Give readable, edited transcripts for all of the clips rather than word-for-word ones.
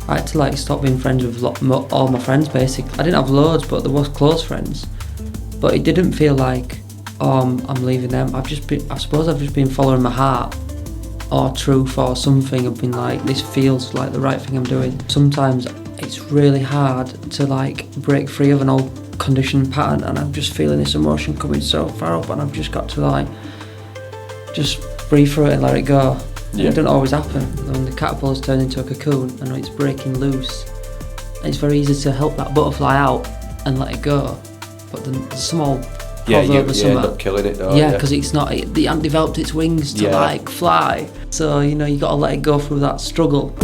I had to like stop being friends with all my friends basically. I didn't have loads, but there was close friends. But it didn't feel like, oh, I'm leaving them. I suppose I've just been following my heart or truth or something. I've been like, this feels like the right thing I'm doing. Sometimes it's really hard to like break free of an old conditioned pattern, and I'm just feeling this emotion coming so far up, and I've just got to like just breathe through it and let it go. Yeah. It doesn't always happen. When the caterpillar's turned into a cocoon and it's breaking loose, it's very easy to help that butterfly out and let it go. But then there's some old proverb or something. End up killing it though. Yeah, because it hasn't developed its wings to like fly. So you got to let it go through that struggle.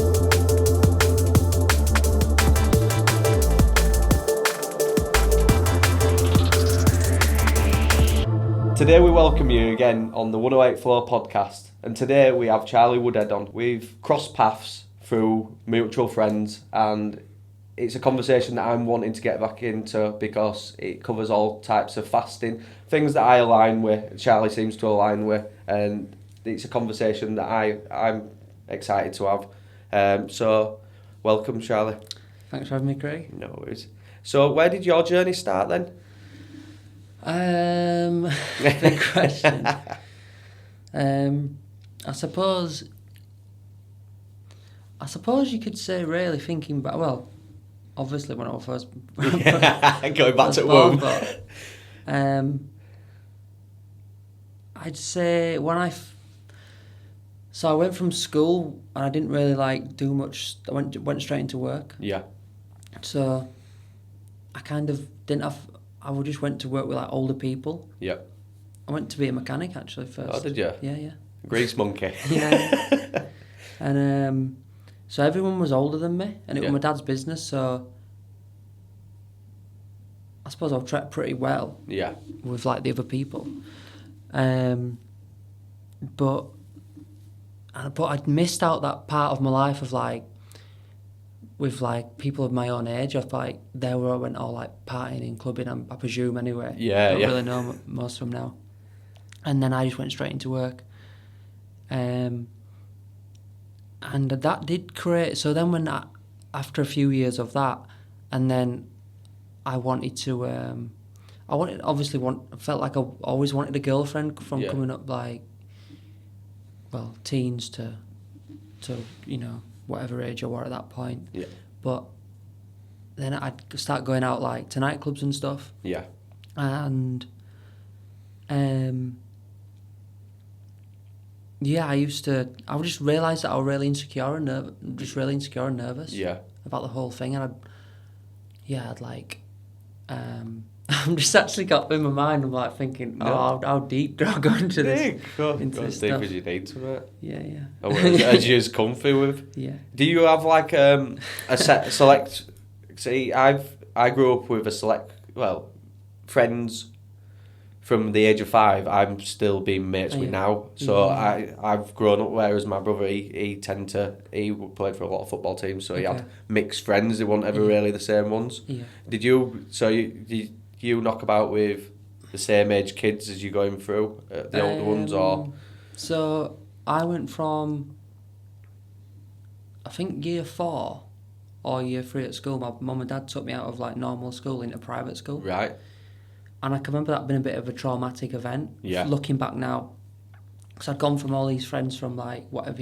Today we welcome you again on the 108 Flow podcast, and today we have Charlie Woodhead on. We've crossed paths through mutual friends, and it's a conversation that I'm wanting to get back into because it covers all types of fasting, things that I align with, Charlie seems to align with, and it's a conversation that I'm excited to have. So welcome, Charlie. Thanks for having me, Craig. No worries. So where did your journey start then? Big question. I suppose you could say, really thinking back. Well, obviously when I was first going back to womb. I'd say when so I went from school and I didn't really like do much. I went straight into work. Yeah. So I kind of didn't have. I just went to work with like older people. Yeah. I went to be a mechanic actually first. Oh, did you? Yeah. Grease monkey. Yeah. And so everyone was older than me, and it was my dad's business, so I suppose I treated pretty well. Yeah. With like the other people. But I'd missed out that part of my life of like with like people of my own age, of like there where I went all like partying and clubbing, I presume anyway. Yeah, Don't really know most of them now. And then I just went straight into work. And that did create, so then after a few years of that, and then I wanted to, I felt like I always wanted a girlfriend from coming up like, well, teens to whatever age I were at that point. Yeah. But then I'd start going out like to nightclubs and stuff. Yeah. And I would just realise that I was really insecure and nervous. Yeah. About the whole thing, and I'd like, I'm just actually got in my mind. I'm like thinking, how deep do I go into this? Into this deep as you need to, mate. Yeah. As you're comfy with. Yeah. Do you have like a select? See, I grew up with friends. From the age of 5, I'm still being mates with now. So I've grown up, whereas my brother, he played for a lot of football teams, so he had mixed friends. They weren't ever really the same ones. Yeah. Did you knock about with the same age kids as you're going through, the older ones, or? So I went from, I think year 4 or year 3 at school. My mum and dad took me out of like normal school into private school. Right. And I can remember that being a bit of a traumatic event. Yeah. Looking back now, because I'd gone from all these friends from like whenever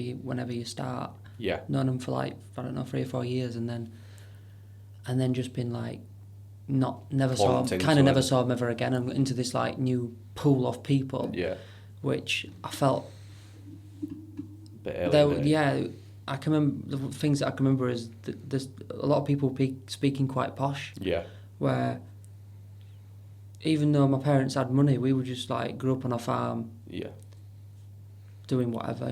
you start. Yeah. Known them for like 3 or 4 years, and then just been like, never saw them ever again, and into this like new pool of people. Yeah. Which I felt. Bit early, I can remember the things that I can remember is that there's a lot of people speaking quite posh. Yeah. Where. Even though my parents had money, we were just like grew up on a farm. Yeah. Doing whatever,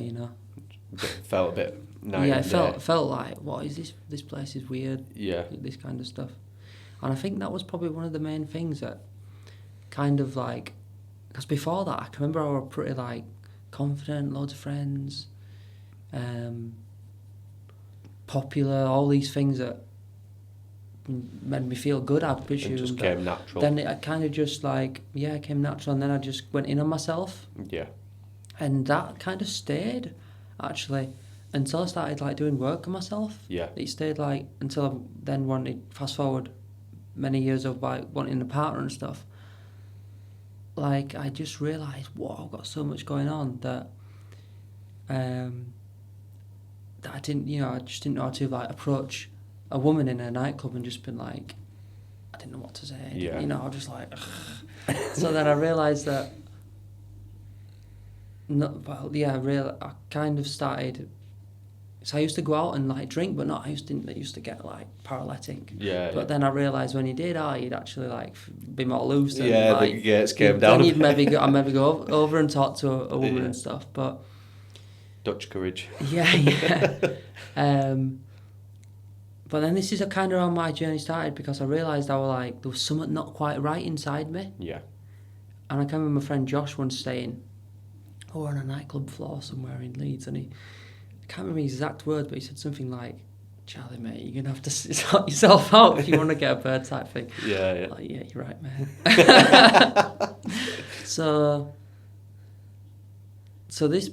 Felt a bit nice. Yeah, it felt like, what is this? This place is weird. Yeah. This kind of stuff. And I think that was probably one of the main things that kind of like, because before that, I can remember I was pretty like confident, loads of friends, popular, all these things that made me feel good, I presume. It just came natural. Then it kind of just like, it came natural, and then I just went in on myself. Yeah. And that kind of stayed, actually. until I started like doing work on myself. Yeah. It stayed like until I then wanted, fast forward many years of like wanting a partner and stuff. Like I just realised, whoa, I've got so much going on that that I didn't, I just didn't know how to like approach a woman in a nightclub and just been like, I didn't know what to say. Yeah. I was just like, ugh. So then I realised that, I kind of started. So I used to go out and like drink, but not. I used to get like paralytic. Yeah. But then I realised when you did, you'd actually like be more loose. And, yeah, like, the gates came down. Then you'd maybe go over and talk to a woman and stuff. But Dutch courage. yeah. But then this is kind of how my journey started, because I realised there was something not quite right inside me. Yeah. And I can remember my friend Josh once saying, we're on a nightclub floor somewhere in Leeds, and I can't remember his exact words, but he said something like, Charlie, mate, you're going to have to sort yourself out if you want to get a bird type thing. Yeah, yeah. Like, yeah, you're right, mate. So this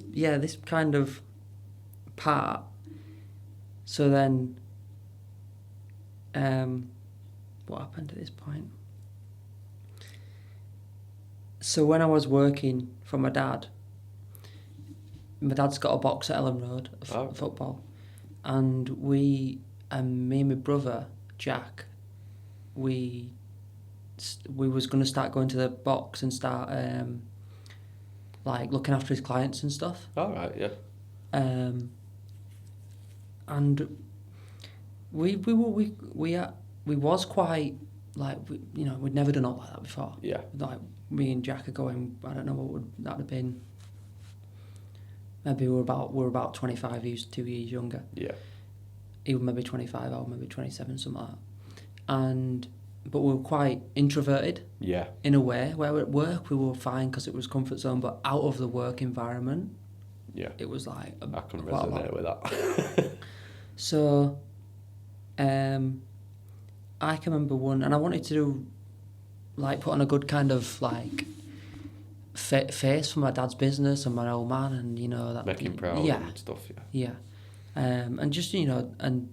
kind of part. So then, what happened at this point? So when I was working for my dad's got a box at Ellen Road of football, and me and my brother Jack, we was going to start going to the box and start like looking after his clients and stuff. All right, yeah. And we was quite like we'd never done all like that before. Yeah. Like me and Jack are going. I don't know what that'd have been. Maybe we were about 25 years, 2 years younger. Yeah. He was maybe 25, I was maybe 27, something like that. But we were quite introverted. Yeah. In a way, where at work we were fine because it was comfort zone, but out of the work environment, yeah, it was like I can resonate with that. So, I can remember one, and I wanted to do, like, put on a good kind of like face for my dad's business and my old man, and that make him proud and stuff. Yeah. And just and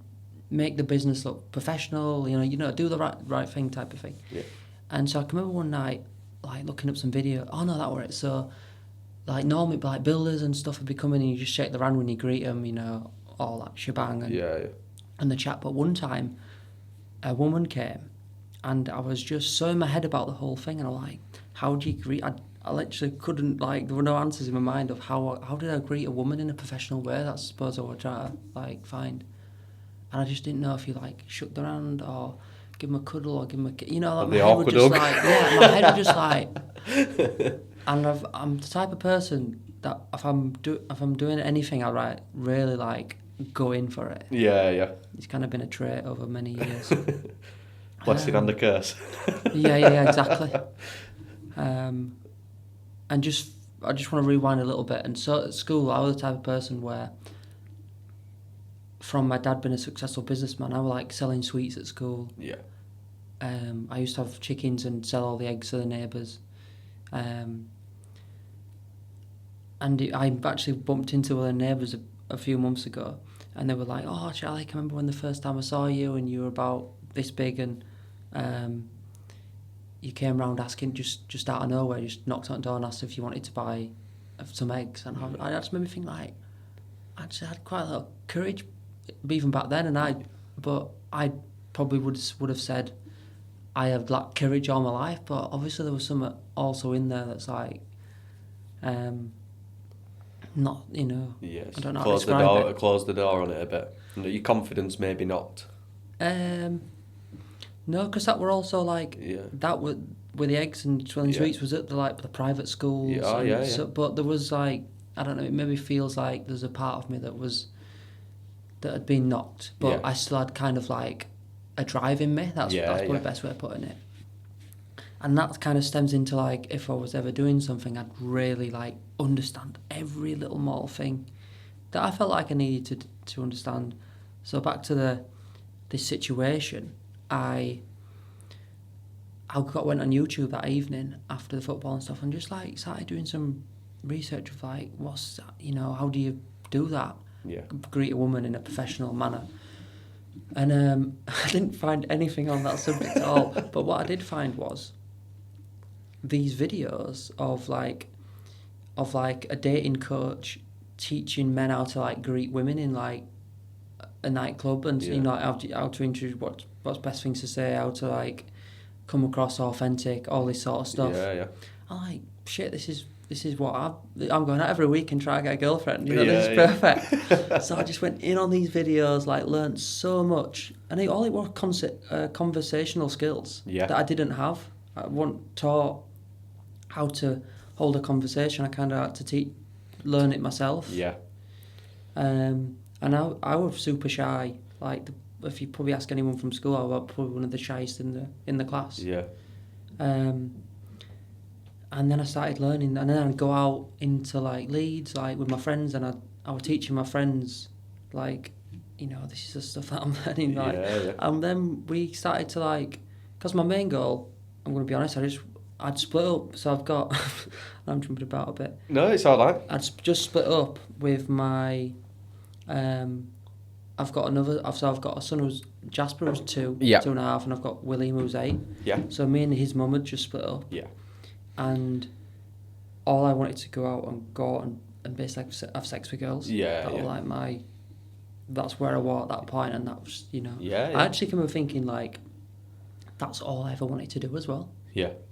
make the business look professional. Do the right thing type of thing. Yeah. And so I can remember one night, like looking up some video. Oh no, that were it. So, like normally, like builders and stuff would be coming, and you just shake their hand when you greet them. All that shebang. And the chat. But one time, a woman came, and I was just so in my head about the whole thing, and I'm like, how do you greet? I literally couldn't, like, there were no answers in my mind of how did I greet a woman in a professional way. That's I suppose I would try to like find, and I just didn't know if you like shook their hand or give them a cuddle or give them a, like my head would just like, my head would just like, and I'm the type of person that if I'm doing anything, I really like go in for it. Yeah. It's kind of been a trait over many years. Blessing and a curse. Yeah, exactly. And I just want to rewind a little bit. And so at school, I was the type of person where, from my dad being a successful businessman, I was like selling sweets at school. Yeah. I used to have chickens and sell all the eggs to the neighbours. And I actually bumped into one of the neighbours a few months ago, and they were like, "Oh, Charlie, I can remember when the first time I saw you, and you were about this big, and you came round asking just out of nowhere, just knocked on the door and asked if you wanted to buy some eggs." And I just made me think, like, I actually had quite a lot of courage, even back then, but I probably would have said I have lacked courage all my life, but obviously there was something also in there that's like, not, Yes. I don't know how to describe it. Close the door on it a bit. Your confidence maybe not. No, because that were also like, that with the eggs and selling sweets was at the private schools. Yeah. So, but there was like, I don't know, it maybe feels like there's a part of me that had been knocked, but I still had kind of like a drive in me. That's probably the best way of putting it. And that kind of stems into like, if I was ever doing something, I'd really like understand every little small thing that I felt like I needed to understand. So back to this situation, I went on YouTube that evening after the football and stuff, and just like started doing some research of like, what's that, how do you do that? greet a woman in a professional manner. And I didn't find anything on that subject at all. But what I did find was these videos of like a dating coach teaching men how to like greet women in like a nightclub, and you know how to introduce what's best things to say, how to like come across authentic, all this sort of stuff. I'm like, shit, this is what I'm going out every week and try to get a girlfriend. You know, this is perfect. So I just went in on these videos, like learned so much, and it was conversational skills that I didn't have. I wasn't taught how to hold a conversation. I kind of had to learn it myself. And I was super shy. Like if you probably ask anyone from school, I was probably one of the shyest in the class. And then I started learning, and then I'd go out into like Leeds, like with my friends, and I was teaching my friends, like, you know, this is the stuff that I'm learning, like, and then we started to like, because my main goal, I'm going to be honest, I'd split up, so I've got, I'm jumping about a bit. No, it's all right. I'd just split up with my, I've got a son who's Jasper, who's 2.5, and I've got William who's 8. So me and his mum had just split up. And all I wanted to go out and basically have sex with girls. Like that's where I was at that point, and that was, you know. I actually came up thinking like, that's all I ever wanted to do as well.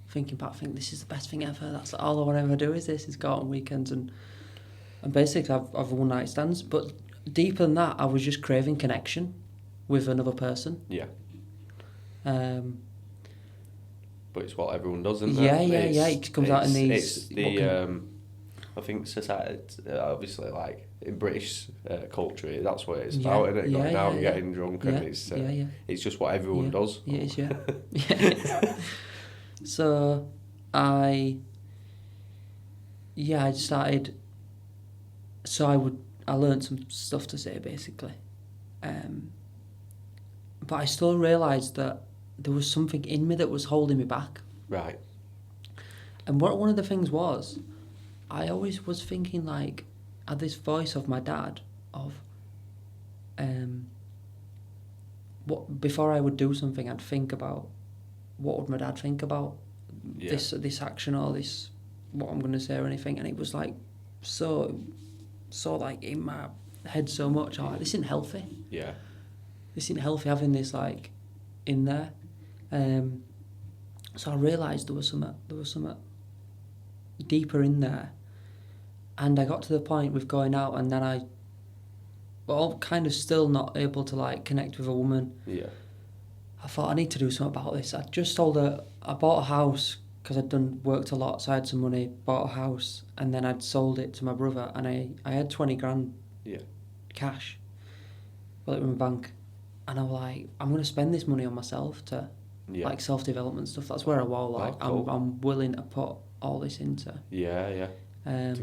Thinking back, I think this is the best thing ever. That's all I want to ever do is go out on weekends and basically have one night stands. But deeper than that, I was just craving connection with another person. But it's what everyone does, isn't it? It comes out in these. It's the I think society, obviously, like in British culture, that's what it's about, isn't it? Going out and getting drunk, and it's just what everyone does. It is, So I started. So I learned some stuff to say basically, but I still realised that there was something in me that was holding me back. Right. And one of the things was, I always was thinking like, I had this voice of my dad of, what before I would do something, I'd think about what would my dad think about this action or this, what I'm going to say or anything, and it was like so like in my head so much. I'm like, this isn't healthy. This isn't healthy having this like in there. So I realised there was something deeper in there, and I got to the point with going out, and then I kind of still not able to like connect with a woman. I thought I need to do something about this. I bought a house because I'd worked a lot, so I had some money, bought a house, and then I'd sold it to my brother, and I had 20 grand cash, got it in my bank, and I was like, I'm going to spend this money on myself to like self-development stuff. That's where I was like, cool. I'm willing to put all this into. To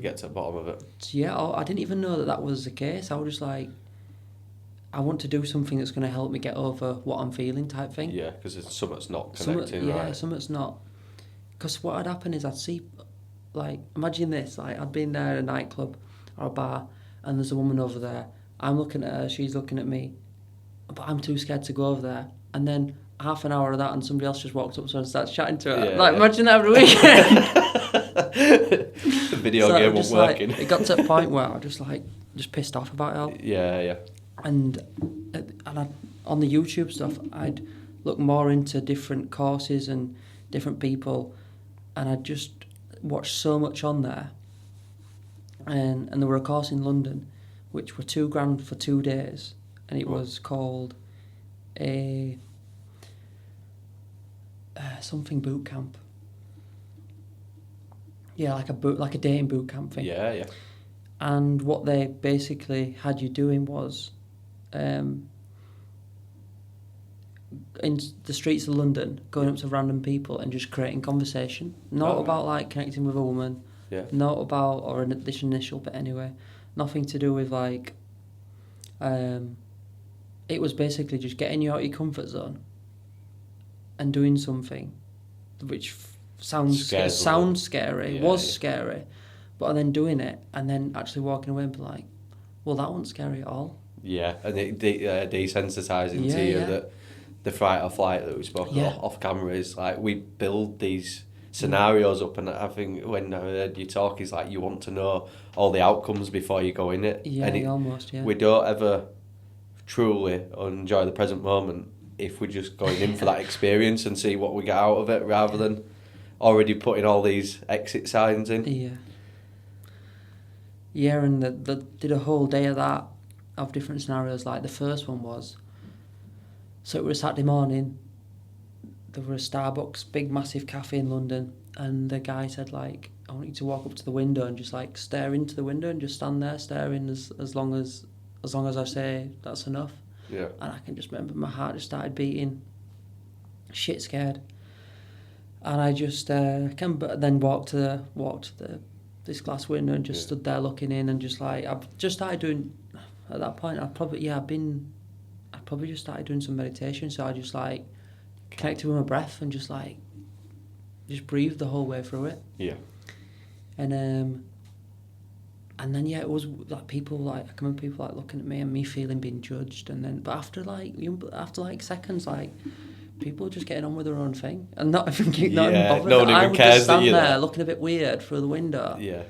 get to the bottom of it. So I didn't even know that was the case. I was just like, I want to do something that's going to help me get over what I'm feeling type thing. Because something's not connecting, right? Something's not. Because what had happened is I'd see, like, imagine this, like, I'd been there at a nightclub or a bar, and there's a woman over there. I'm looking at her, she's looking at me, but I'm too scared to go over there. And then half an hour of that, and somebody else just walks up to her and starts chatting to her. Imagine that every weekend. The video game wasn't working. It got to a point where I was just pissed off about it all. And on the YouTube stuff, I'd look more into different courses and different people, and I'd just watched so much on there. And there were a course in London, which were £2,000 for 2 days, and it was called a something boot camp. Like a dating boot camp thing. And what they basically had you doing was, in the streets of London, going up to random people and just creating conversation. Not about like connecting with a woman. Not about, or this initial bit anyway. Nothing to do with like. It was basically just getting you out of your comfort zone and doing something which sounds scary, was scary, but then doing it and then actually walking away and be like, well, that wasn't scary at all. Yeah, and it desensitising Yeah, to you yeah. that the fight or flight that we spoke Yeah. off camera is like we build these scenarios up, and I think when I heard you talk, is like you want to know all the outcomes before you go in it. Yeah, and almost, yeah. we don't ever truly enjoy the present moment if we're just going in for that experience and see what we get out of it, rather than already putting all these exit signs in. Yeah. Yeah, and the did a whole day of that, of different scenarios. Like the first one was, so it was Saturday morning, there was a Starbucks, big massive cafe in London, and the guy said like, I want you to walk up to the window and just like stare into the window and just stand there staring as long as I say that's enough. Yeah. And I can just remember my heart just started beating, shit scared. And I just then walked to this glass window and just stood there looking in, and just like I've just started doing. At that point, I probably just started doing some meditation. So I just like connected with my breath and just breathed the whole way through it. Yeah. And then it was like people like I can remember people like looking at me and me feeling being judged, and then but after seconds like people just getting on with their own thing and not even bothered. No one even I would cares just stand that you're there looking a bit weird through the window. Yeah.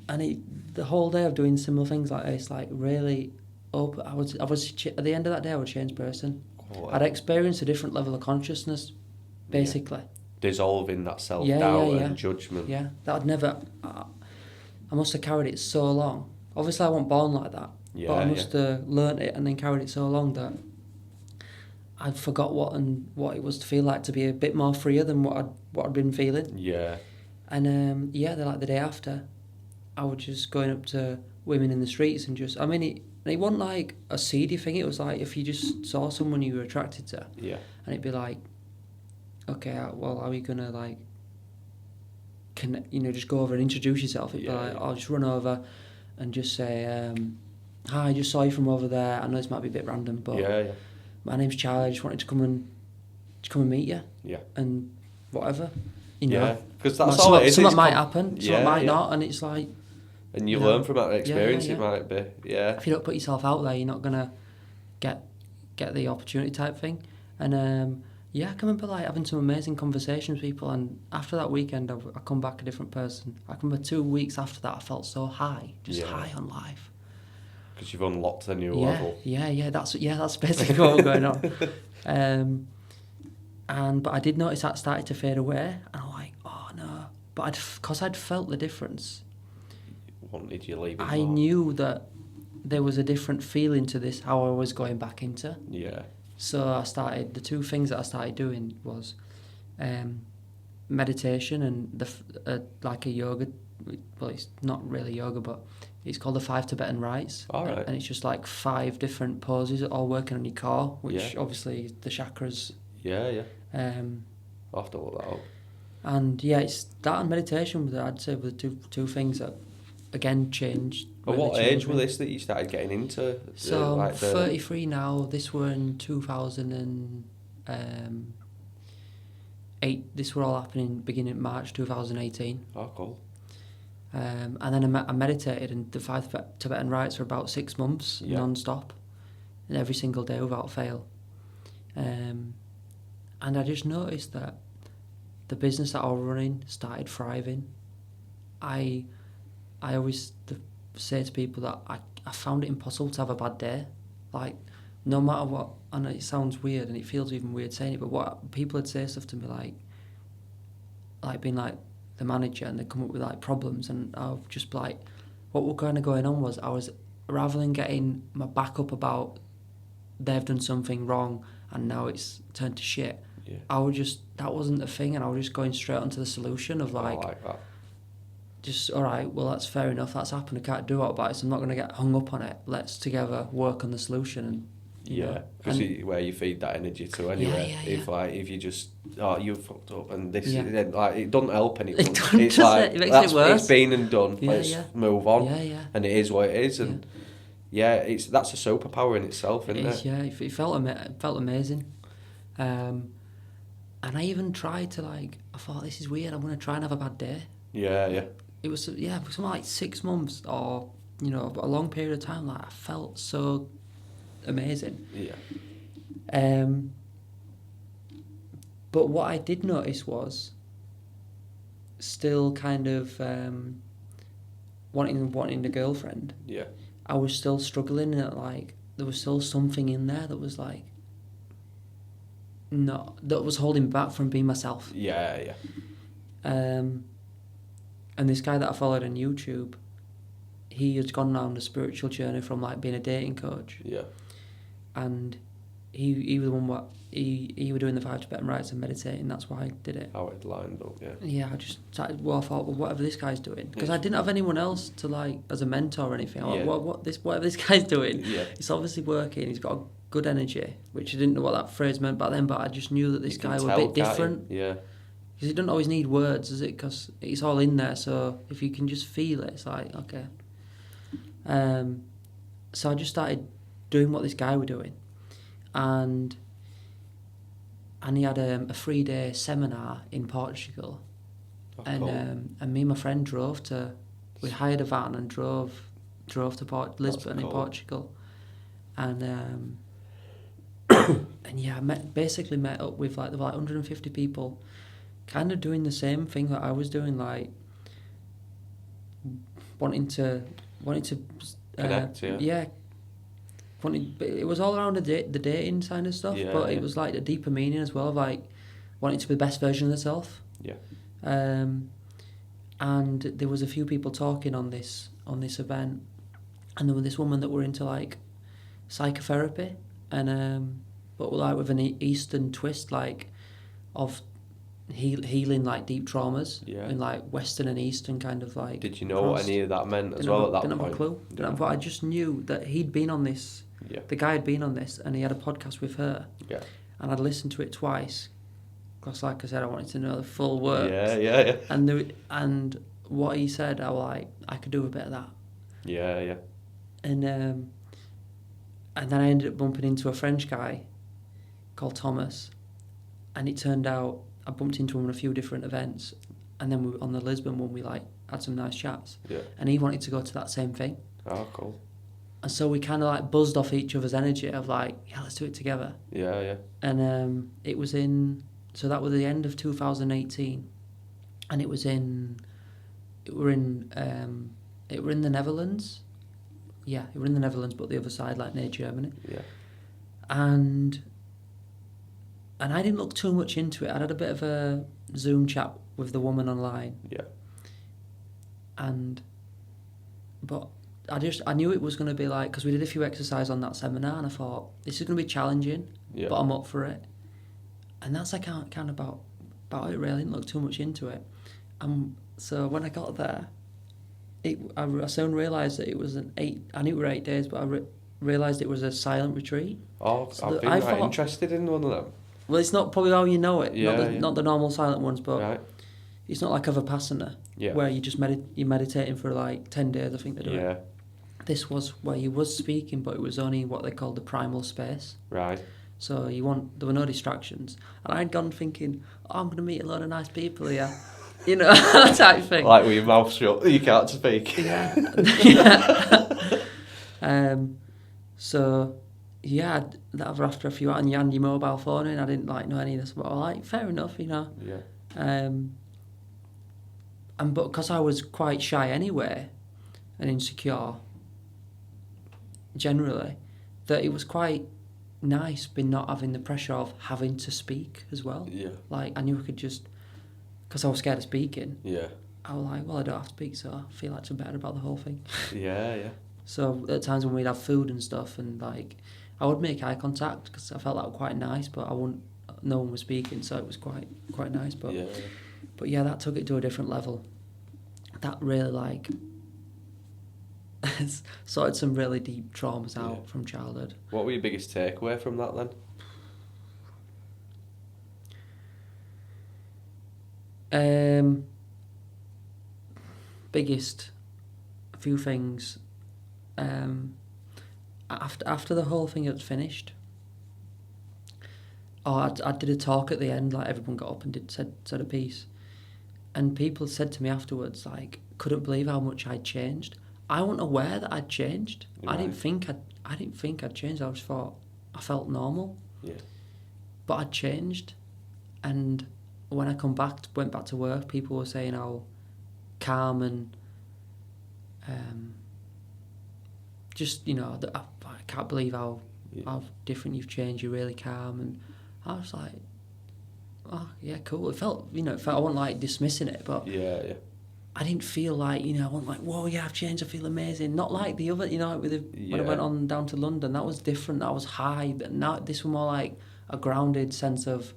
And the whole day of doing similar things like this, like really open. I was at the end of that day I was a changed person. Quality. I'd experienced a different level of consciousness, basically. Dissolving that self-doubt and judgment. Yeah, that I'd never. I must have carried it so long. Obviously, I wasn't born like that. Yeah, but I must have learnt it and then carried it so long that I'd forgot what it was to feel like to be a bit more freer than what I'd been feeling. Yeah. And then like the day after, I was just going up to women in the streets and just, it wasn't like a seedy thing. It was like if you just saw someone you were attracted to. Yeah. And it'd be like, okay, well, are we gonna like, just go over and introduce yourself? It'd be like, I'll just run over and just say, hi, I just saw you from over there. I know this might be a bit random, but my name's Charlie. I just wanted to come and meet you. Yeah. And whatever, because that's all it is. Something might happen, something might not, and it's like. And you learn from that experience. It might be, If you don't put yourself out there, you're not gonna get the opportunity type thing. And I can remember like having some amazing conversations with people. And after that weekend, I come back a different person. I can remember 2 weeks after that, I felt so high, high on life. Because you've unlocked a new level. Yeah. That's basically what was going on. But I did notice that started to fade away, and I'm like, oh no. But because I'd felt the difference. Wanted you leaving. I knew that there was a different feeling to this, how I was going back into. Yeah. So the 2 things that I started doing was meditation and like a yoga. Well, it's not really yoga, but it's called the 5 Tibetan Rites. All right. And it's just like 5 different poses, all working on your core, which obviously the chakras. Yeah. I'll have to look that up. And it's that and meditation that I'd say were the two things that again changed. At what age was this that you started getting into? So I'm 33 now. This were in 2008. This were all happening beginning of March 2018. Oh, cool. And then I meditated, and the 5 Tibetan Rites for about 6 months non-stop, and every single day without fail. And I just noticed that the business that I was running started thriving. I always say to people that I found it impossible to have a bad day. Like, no matter what, I know it sounds weird and it feels even weird saying it, but what people would say stuff to me like being like the manager, and they'd come up with like problems, and I would just be like, what was kind of going on was I was, rather than getting my back up about they've done something wrong and now it's turned to shit, I would just, that wasn't the thing, and I was just going straight onto the solution of like that. Just, all right, well, that's fair enough, that's happened, I can't do what about it, so I'm not going to get hung up on it. Let's together work on the solution. And because where you feed that energy to anyway. If you just, you fucked up and this, then like it doesn't help anyone. It's like it makes it worse. It's been and done. Let's move on. And it is what it is, and that's a superpower in itself, isn't it? Yeah, it felt amazing. And I even tried to I thought, this is weird, I'm going to try and have a bad day. Yeah. It was something like 6 months or you know, a long period of time, like I felt so amazing. Yeah. But what I did notice was still kind of wanting a girlfriend. Yeah. I was still struggling, and like there was still something in there that was like that was holding me back from being myself. Yeah. And this guy that I followed on YouTube, he had gone down a spiritual journey from like being a dating coach. Yeah. And he was the one what he was doing the 5 Tibetan rites and meditating. That's why I did it. How it lined up, yeah. Yeah, I just started. Well, I thought, well, whatever this guy's doing, because I didn't have anyone else to like as a mentor or anything. I'm like, whatever this guy's doing, it's obviously working. He's got a good energy, which I didn't know what that phrase meant back then, but I just knew that this guy was a bit different. Yeah. Because it doesn't always need words, does it? Because it's all in there. So if you can just feel it, it's like okay. So I just started doing what this guy was doing, and he had a 3-day seminar in Portugal, and me and my friend we hired a van and drove to Lisbon in Portugal, and and yeah, I met up with there were 150 people, kind of doing the same thing that I was doing, like wanting to connect, yeah. But it was all around the dating kind of stuff, but it was like a deeper meaning as well, of like wanting to be the best version of themselves. Yeah. And there was a few people talking on this event, and there was this woman that were into like psychotherapy, and but like with an Eastern twist, like of healing like deep traumas, in like Western and Eastern kind of like. Did you know what any of that meant as well at that point? Didn't have a clue. But I just knew that he'd been on this. Yeah. The guy had been on this, and he had a podcast with her. Yeah. And I'd listened to it twice, because like I said, I wanted to know the full works. Yeah. And what he said, I was like, I could do a bit of that. Yeah. And then I ended up bumping into a French guy called Thomas, and it turned out I bumped into him on a few different events, and then on the Lisbon one we like had some nice chats. Yeah. And he wanted to go to that same thing. Oh, cool. And so we kind of like buzzed off each other's energy of like, yeah, let's do it together. Yeah. And it was so that was the end of 2018, and it were in the Netherlands. Yeah, it were in the Netherlands, but the other side, like near Germany. Yeah. And I didn't look too much into it. I had a bit of a Zoom chat with the woman online. Yeah. But I knew it was going to be like, because we did a few exercises on that seminar, and I thought, this is going to be challenging, but I'm up for it. And that's kind of about it, really. I didn't look too much into it. So when I got there, I soon realised that it was I knew it were 8 days, but I realised it was a silent retreat. Oh, so I've been interested in one of them. Well, it's not probably how you know it, Yeah, not the normal silent ones, but right. It's not like a Vipassana, where you just you're meditating for like 10 days, I think they do it. This was where you was speaking, but it was only what they called the primal space. Right. So there were no distractions. And I'd gone thinking, I'm going to meet a lot of nice people here. You know, type thing. Like with your mouth shut, you can't speak. Yeah. So, yeah, after a few hours, and you hand your mobile phone in, I didn't know any of this, but I was like, fair enough, you know. Yeah. But because I was quite shy anyway, and insecure, generally, that it was quite nice being not having the pressure of having to speak as well. Yeah. Like, I knew I could just, because I was scared of speaking. Yeah. I was like, well, I don't have to speak, so I feel like I'm better about the whole thing. Yeah. So at times when we'd have food and stuff, and like, I would make eye contact because I felt that was quite nice, but no one was speaking, so it was quite nice. But yeah, that took it to a different level. That really sorted some really deep traumas out from childhood. What were your biggest takeaway from that then? Biggest, a few things. After the whole thing had finished, I did a talk at the end. Like, everyone got up and said a piece, and people said to me afterwards, like, couldn't believe how much I'd changed. I wasn't aware that I'd changed. Right. I didn't think I'd changed. I just thought I felt normal. Yeah. But I'd changed, and when I went back to work, people were saying how calm and just, you know, that I can't believe how different you've changed. You're really calm, and I was like, oh yeah, cool. It felt I wasn't like dismissing it, but Yeah. I didn't feel like, I wasn't like, whoa, yeah, I've changed, I feel amazing. Not like the other, like when I went on down to London, that was different. That was high. But now this was more like a grounded sense of,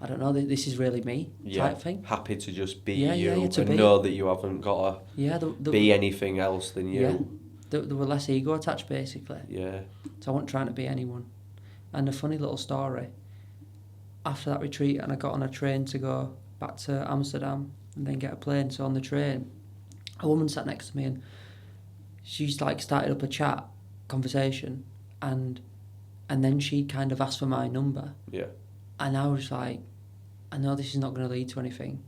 I don't know, this is really me type thing. Happy to just be you and know that you haven't got to be anything else than you. Yeah, there were less ego attached, basically. Yeah. So I wasn't trying to be anyone. And a funny little story, after that retreat, and I got on a train to go back to Amsterdam and then get a plane. So on the train, a woman sat next to me, and she's like started up a conversation, and then she kind of asked for my number. Yeah. And I was like, I know this is not going to lead to anything,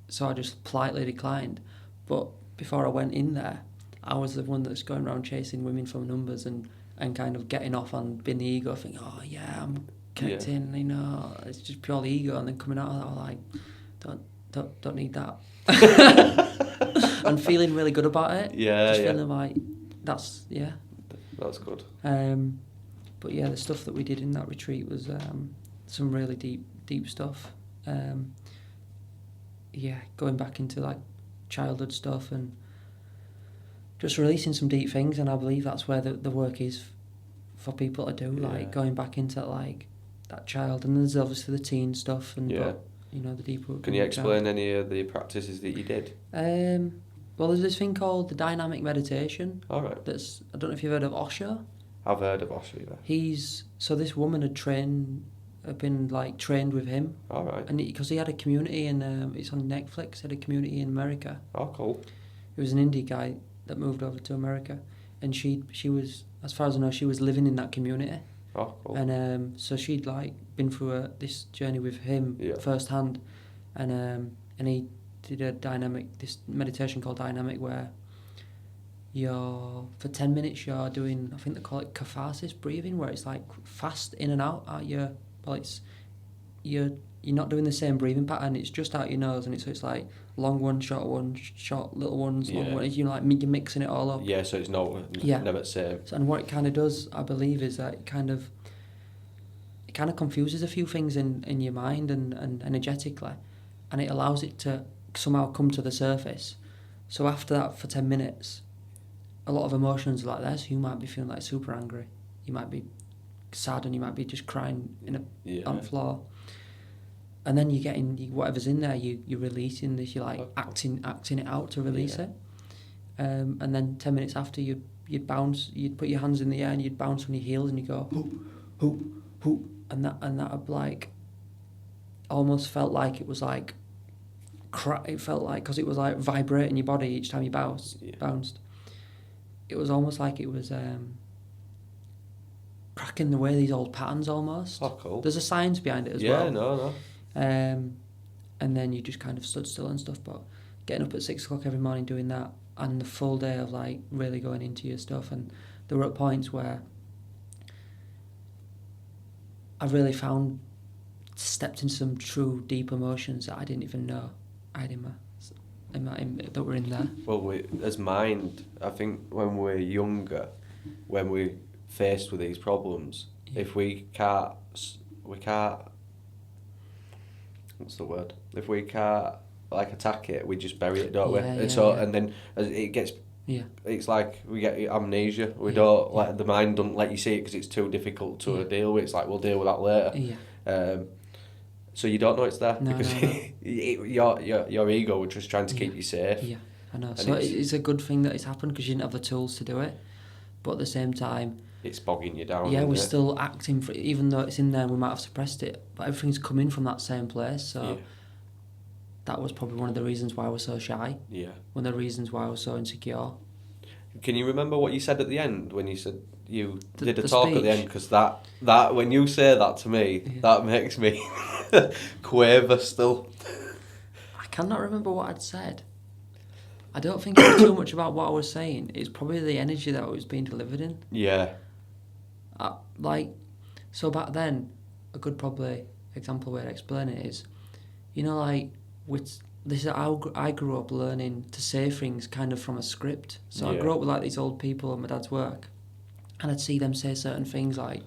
so I just politely declined. But before I went in there, I was the one that's going around chasing women for numbers and kind of getting off on being the ego, thinking, oh yeah, I'm connecting, it's just purely ego, and then coming out of that, I'm like, don't need that. And feeling really good about it. Yeah. Feeling like that's good. But yeah, the stuff that we did in that retreat was some really deep stuff. Going back into like childhood stuff and just releasing some deep things, and I believe that's where the work is for people to do, like going back into like that child, and there's obviously the teen stuff and but, the deeper. Can you explain any of the practices that you did? Well, there's this thing called the dynamic meditation. All right. I don't know if you've heard of Osho. I've heard of Osho. Yeah. This woman had been like trained with him. All right. And because he had a community, and it's on Netflix. He had a community in America. Oh, cool. He was an Indian guy that moved over to America, and she was, as far as I know, she was living in that community. Oh, cool. And so she'd like been through this journey with him firsthand, and he did this meditation called dynamic, where for 10 minutes you're doing, I think they call it catharsis breathing, where it's like fast in and out at you're not doing the same breathing pattern. It's just out your nose, and it's like long ones, short little ones, long ones. You're mixing it all up. Yeah, so it's never the same. And what it kind of does, I believe, is that it kind of confuses a few things in your mind and energetically, and it allows it to somehow come to the surface. So after that, for 10 minutes, a lot of emotions are like that. So you might be feeling like super angry, you might be sad, and you might be just crying on the floor. And then you're getting whatever's in there, you're releasing this, you're like acting it out to release it. And then 10 minutes after, you'd bounce, you'd put your hands in the air and you'd bounce on your heels and you go, hoop, hoop, hoop. And that would like, almost felt like it was like, it felt like, because it was like vibrating your body each time you bounced. It was almost like it was cracking away these old patterns almost. Oh, cool. There's a science behind it as well. Yeah, no. And then you just kind of stood still and stuff, but getting up at 6 o'clock every morning doing that, and the full day of like really going into your stuff. And there were at points where I really stepped into some true deep emotions that I didn't even know I had that were in there. Well, as mind, I think when we're younger, when we're faced with these problems, if we can't, what's the word? If we can't like attack it, we just bury it, don't we? And then as it gets, it's like we get amnesia. We don't let the mind don't let you see it because it's too difficult to deal with. It's like we'll deal with that later. So you don't know it's there because your ego was just trying to keep you safe. Yeah, I know. And so it's a good thing that it's happened because you didn't have the tools to do it, but at the same time, it's bogging you down. Yeah, we're still acting for it, even though it's in there. We might have suppressed it, but everything's coming from that same place. So that was probably one of the reasons why I was so shy. Yeah. One of the reasons why I was so insecure. Can you remember what you said at the end when you said you did a the talk speech? At the end? Because that when you say that to me, that makes me quaver still. I cannot remember what I'd said. I don't think it was too much about what I was saying. It's probably the energy that I was being delivered in. Yeah. So back then, a good probably example way to explain it is, this is how I grew up learning to say things kind of from a script. So I grew up with like these old people at my dad's work, and I'd see them say certain things like,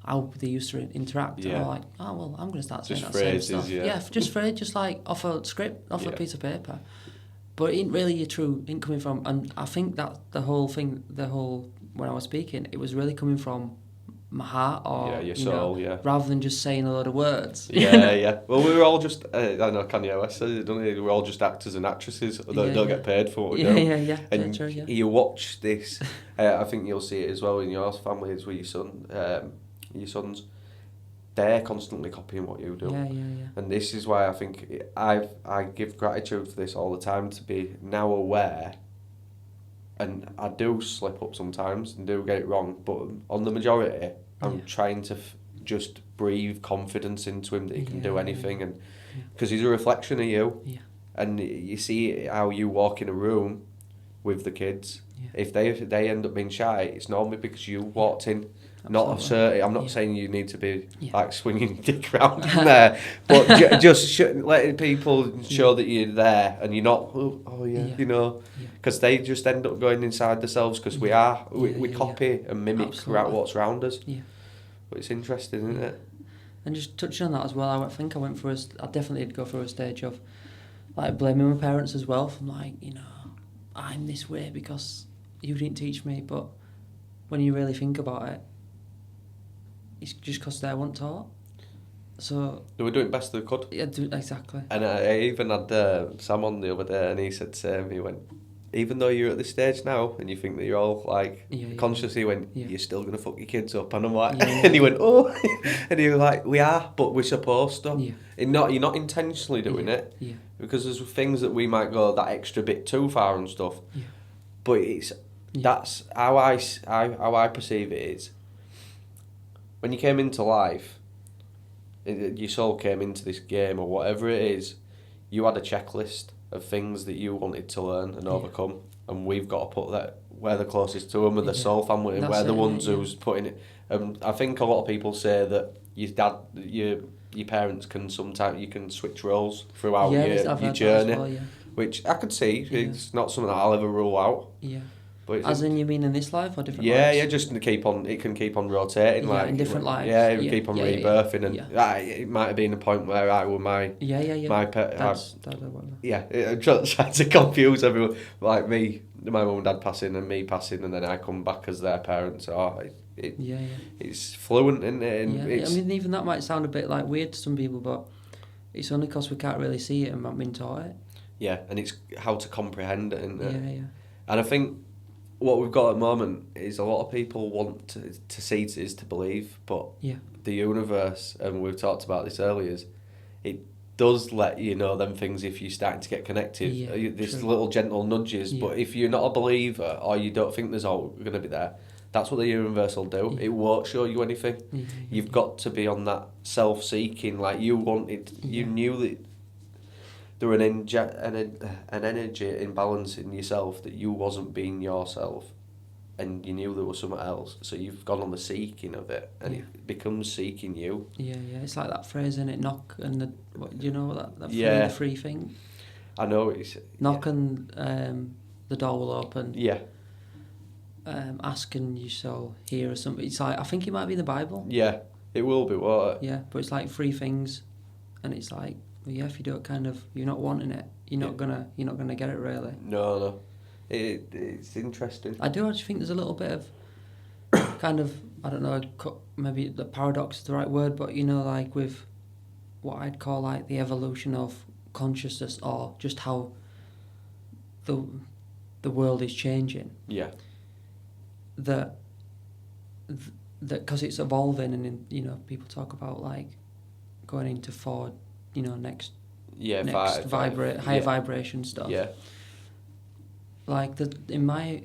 how they used to interact. Yeah. And I'm like, oh well, I'm going to start saying Just that same phrases, stuff. yeah. Just phrase, just like off a script, off a piece of paper. But it ain't really your true, ain't coming from, and I think that when I was speaking, it was really coming from my heart or your soul, rather than just saying a load of words. Yeah. Well, we were all just I know Kanye West said it, don't he? We're all just actors and actresses that don't get paid for what we do. Yeah. And true, yeah. you watch this. I think you'll see it as well in your family as with your sons. They're constantly copying what you do. Yeah. And this is why I think I give gratitude for this all the time, to be now aware. And I do slip up sometimes and do get it wrong, but on the majority, I'm trying to just breathe confidence into him that he can do anything, and because he's a reflection of you. Yeah. And you see how you walk in a room with the kids. Yeah. If they end up being shy, it's normally because you walked in. Not Absolutely. assertive. I'm not saying you need to be like swinging your dick around in there, but just letting people show that you're there and you're not. Because they just end up going inside themselves. Because we copy and mimic what's around us. Yeah. But it's interesting, isn't it? And just touching on that as well, I think I went through I definitely did go through a stage of like blaming my parents as well, from like, I'm this way because you didn't teach me. But when you really think about it, it's just because they weren't taught. So they were doing best they could. Yeah, exactly. And I even had Sam on the other day, and he said to me, he went, even though you're at this stage now and you think that you're all like conscious, he went, you're still going to fuck your kids up. And I'm like, and he went, oh. And he was like, we are, but we're supposed to. You're not intentionally doing it. Yeah. Because there's things that we might go that extra bit too far and stuff. Yeah. But that's how I perceive it is. When you came into life, your soul came into this game or whatever it is, you had a checklist of things that you wanted to learn and overcome, and we've got to put that where the closest to them, with the soul family, and we're the ones who's putting it. I think a lot of people say that your parents can sometimes, you can switch roles throughout your journey, which I could see. It's not something that I'll ever rule out. Yeah. But as in, you mean in this life or different lives? Yeah, just to keep on. It can keep on rotating, like in different lives. Yeah, it keep on rebirthing, and it might have been a point where I were my my pet. I'm trying to confuse everyone. Like me, my mum and dad passing, and me passing, and then I come back as their parents. It's fluent, isn't it? And I mean, even that might sound a bit like weird to some people, but it's only because we can't really see it and not been taught it. Yeah, and it's how to comprehend it, isn't it? Yeah. And I think what we've got at the moment is a lot of people want to see it is to believe, but the universe, and we've talked about this earlier, it does let you know them things if you're starting to get connected. There's little gentle nudges, but if you're not a believer or you don't think there's all going to be there, that's what the universe will do. It won't show you anything. You've got to be on that self-seeking, like you wanted, you knew that there were an energy imbalance in yourself, that you wasn't being yourself, and you knew there was something else, so you've gone on the seeking of it, and it becomes seeking you. It's like that phrase, isn't it? Knock and do you know that the free thing? I know it's knock and the door will open. Ask and you shall hear, or something. It's like, I think it might be the Bible. It will be, won't it? But it's like three things, and it's like, if you don't you're not wanting it, you're not gonna get it really. No. It's interesting. I do actually think there's a little bit of kind of, I don't know, maybe the paradox is the right word, but like with what I'd call like the evolution of consciousness, or just how the world is changing. That because it's evolving, and people talk about like going into forward, next higher vibration stuff. Like in my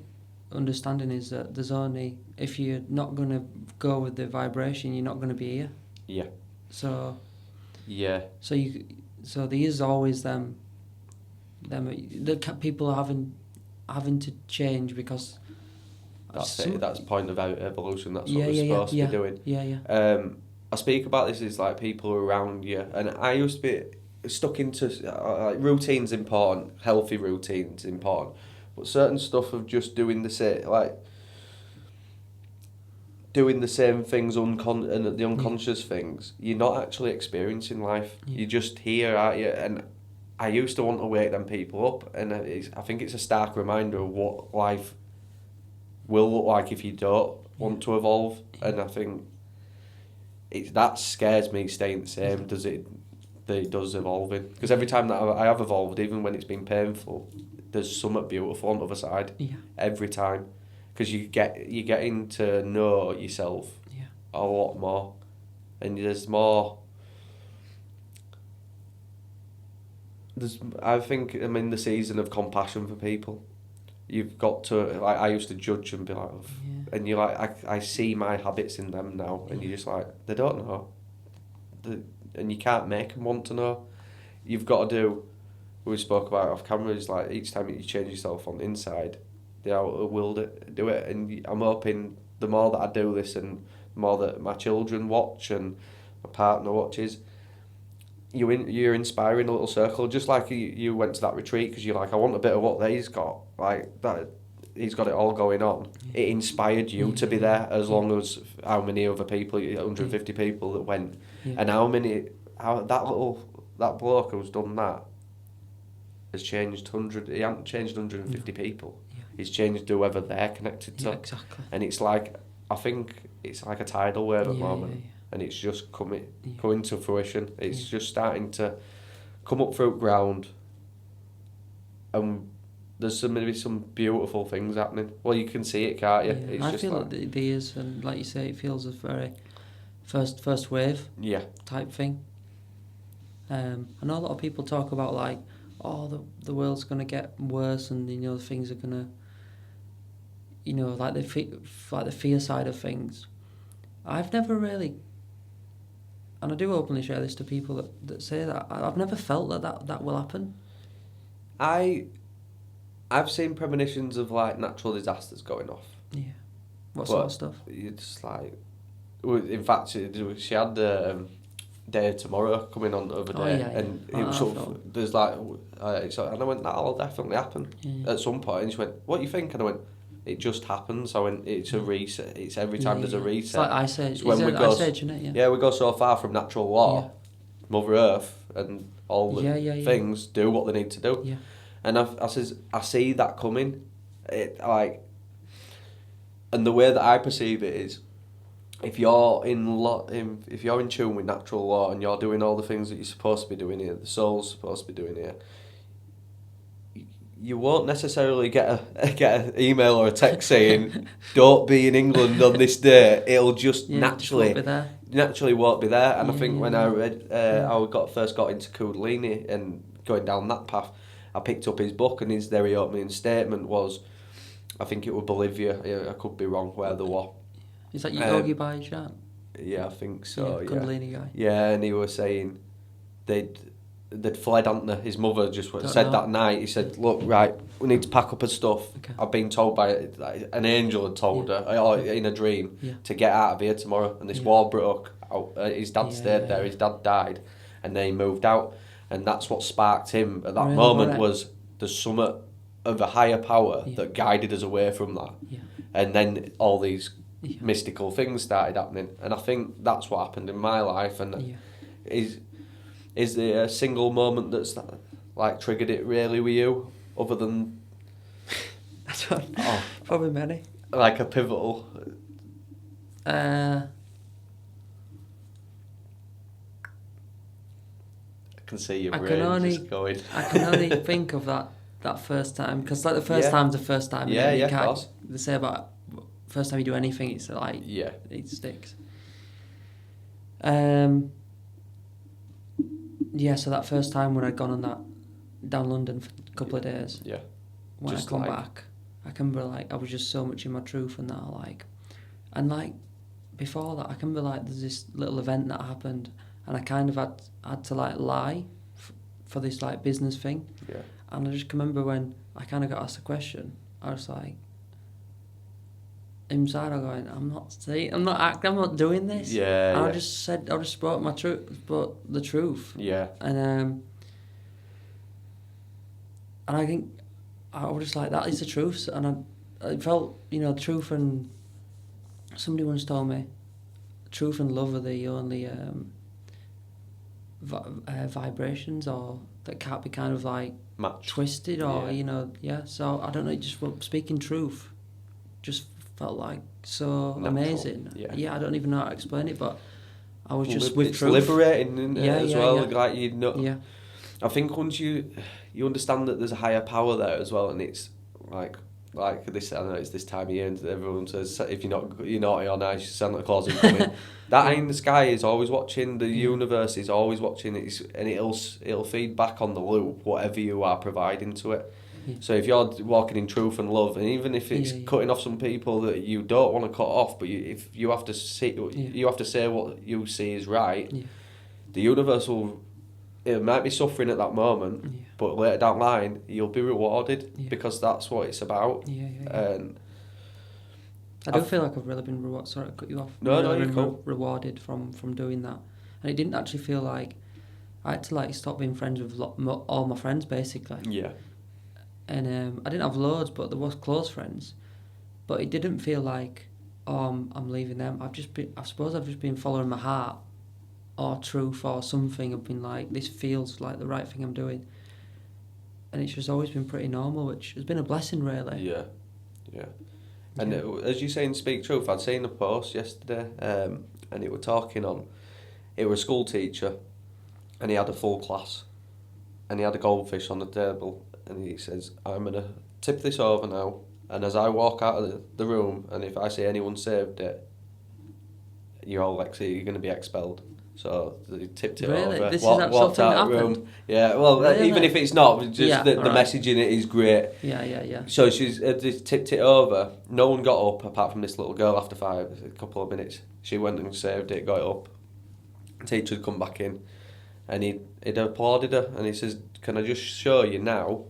understanding is that there's only, if you're not going to go with the vibration, you're not going to be here. So there is always them People are having to change because That's it. That's the point of evolution. That's what yeah, we're yeah, supposed yeah, to be doing. yeah. I speak about this as like people around you, and I used to be stuck into like routine's important, healthy routine's important, but certain stuff of just doing the same, like doing the same things and the unconscious things, you're not actually experiencing life. Yeah. You're just here, aren't you? And I used to want to wake them people up, and I think it's a stark reminder of what life will look like if you don't want to evolve. And I think that scares me staying the same. Does it? That it does evolving, because every time that I have evolved, even when it's been painful, there's something beautiful on the other side. Yeah. Every time, because you're getting to know yourself a lot more, and there's more. I think I'm in the season of compassion for people. You've got to, like, I used to judge and be like, and you're like, I see my habits in them now, and you're just like, they don't know. And you can't make them want to know. You've got to do, we spoke about off camera, is like each time you change yourself on the inside, the outer will do it. And I'm hoping the more that I do this and the more that my children watch and my partner watches, you're inspiring a little circle, just like you went to that retreat because you're like, I want a bit of what he's got, like that. He's got it all going on. It inspired you to be there, as long as how many other people, 150 people that went, and how that bloke who's done that has changed 100. He hasn't changed 150 people. He's changed whoever they're connected to. Exactly. And it's like, I think it's like a tidal wave at the moment, and it's just coming to fruition. It's just starting to come up through ground, and there's maybe some beautiful things happening. Well, you can see it, can't you? Yeah. It's I just feel like, like there is, and like you say, it feels a very first wave type thing. I know a lot of people talk about like, oh, the world's gonna get worse, and things are gonna, like the fear side of things. I've never really, and I do openly share this to people that say that, I've never felt that will happen. I've seen premonitions of like natural disasters going off. Yeah. What sort of stuff? It's like, in fact, she had the Day of Tomorrow coming on the other day, and it was sort of, there's like, and I went, that'll definitely happen at some point. And she went, what do you think? And I went, it just happens. I went, it's a reset. It's every time there's a reset. It's like Ice Age. Ice Age, isn't it? Yeah, we go so far from natural law, Mother Earth, and all the things do what they need to do. Yeah. And I see that coming. It like, and the way that I perceive it is, if you're if you're in tune with natural law and you're doing all the things that you're supposed to be doing here, the soul's supposed to be doing here, you won't necessarily get an email or a text saying don't be in England on this day. It'll just naturally won't be there. And I think when I read, first got into Kundalini and going down that path, I picked up his book, and his very opening statement was, I think it was Bolivia, I could be wrong where they were. Is that Yogi Bhajan? Yeah, I think so. Kundalini guy. Yeah, and he was saying they'd fled, hadn't they? His mother just said that night. He said, "Look, right, we need to pack up her stuff. Okay. I've been told by an angel had told her, or in a dream, to get out of here tomorrow." And this war broke out. His dad stayed there. His dad died, and then he moved out. And that's what sparked him at that moment. Was the summit of a higher power that guided us away from that. Yeah. And then all these mystical things started happening, and I think that's what happened in my life. And is there a single moment that's like triggered it really with you, other than probably many, like a pivotal? I can see your brain just going. I can only think of that first time, because like the first time's the first time. You can't, they say about first time you do anything, it's like it sticks. So that first time when I'd gone on that down London for a couple of days. Yeah. When just I come back, I can be like, I was just so much in my truth and that, like, and like before that, I can be like, there's this little event that happened, and I kind of had to like lie for this like business thing. Yeah. And I just remember when I kind of got asked a question, I was like, inside I'm going, I'm not doing this. Yeah, and yeah. I just spoke the truth. Yeah. And I think I was just like, that is the truth. And I felt, truth, and somebody once told me, truth and love are the only vibrations or that can't be kind of like Match. twisted or Yeah. So I don't know, just speaking truth just felt like so Natural. amazing. Yeah. I don't even know how to explain it, but I was just with it's truth. liberating, isn't it, as well. Yeah. Like Yeah. I think once you understand that there's a higher power there as well, and it's like this. I know it's this time of year, and everyone says if you're naughty or nice, Santa Claus is coming. That in the sky is always watching. The universe is always watching. And it'll feed back on the loop whatever you are providing to it. Yeah. So if you're walking in truth and love, and even if it's cutting off some people that you don't want to cut off, but if you have to you have to say what you see is right. Yeah. The universe will. It might be suffering at that moment, but later down the line you'll be rewarded because that's what it's about. And I do feel like I've really been rewarded. Sorry to cut you off. No, you're cool. Rewarded from doing that, and it didn't actually feel like I had to stop being friends with all my friends basically. Yeah. And I didn't have loads, but there was close friends. But it didn't feel like, I'm leaving them. I suppose I've just been following my heart, or truth, or something. I've been like, this feels like the right thing I'm doing. And it's just always been pretty normal, which has been a blessing, really. Yeah. And as you say in Speak Truth, I'd seen a post yesterday, and it was talking on, it was a school teacher, and he had a full class, and he had a goldfish on the table, and he says, I'm going to tip this over now, and as I walk out of the room, and if I see anyone saved it, you're all you're going to be expelled. So they tipped it over, walked out of the room. Yeah, well, even if it's not, just the message in it is great. Yeah. So she's just tipped it over. No one got up apart from this little girl after a couple of minutes. She went and saved it, got it up. The teacher'd come back in, and he'd applauded her, and he says, can I just show you now,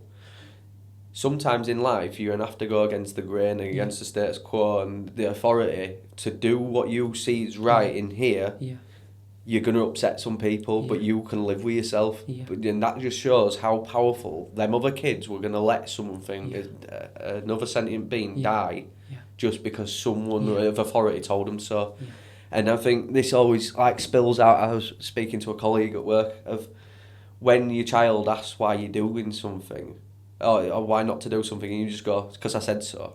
sometimes in life you're going to have to go against the grain, against the status quo and the authority to do what you see is right in here. You're going to upset some people, but you can live with yourself. And that just shows how powerful them other kids were going to let another sentient being die just because someone of authority told them so. And I think this always spills out. I was speaking to a colleague at work of when your child asks why you're doing something, or why not to do something, and you just go, because I said so.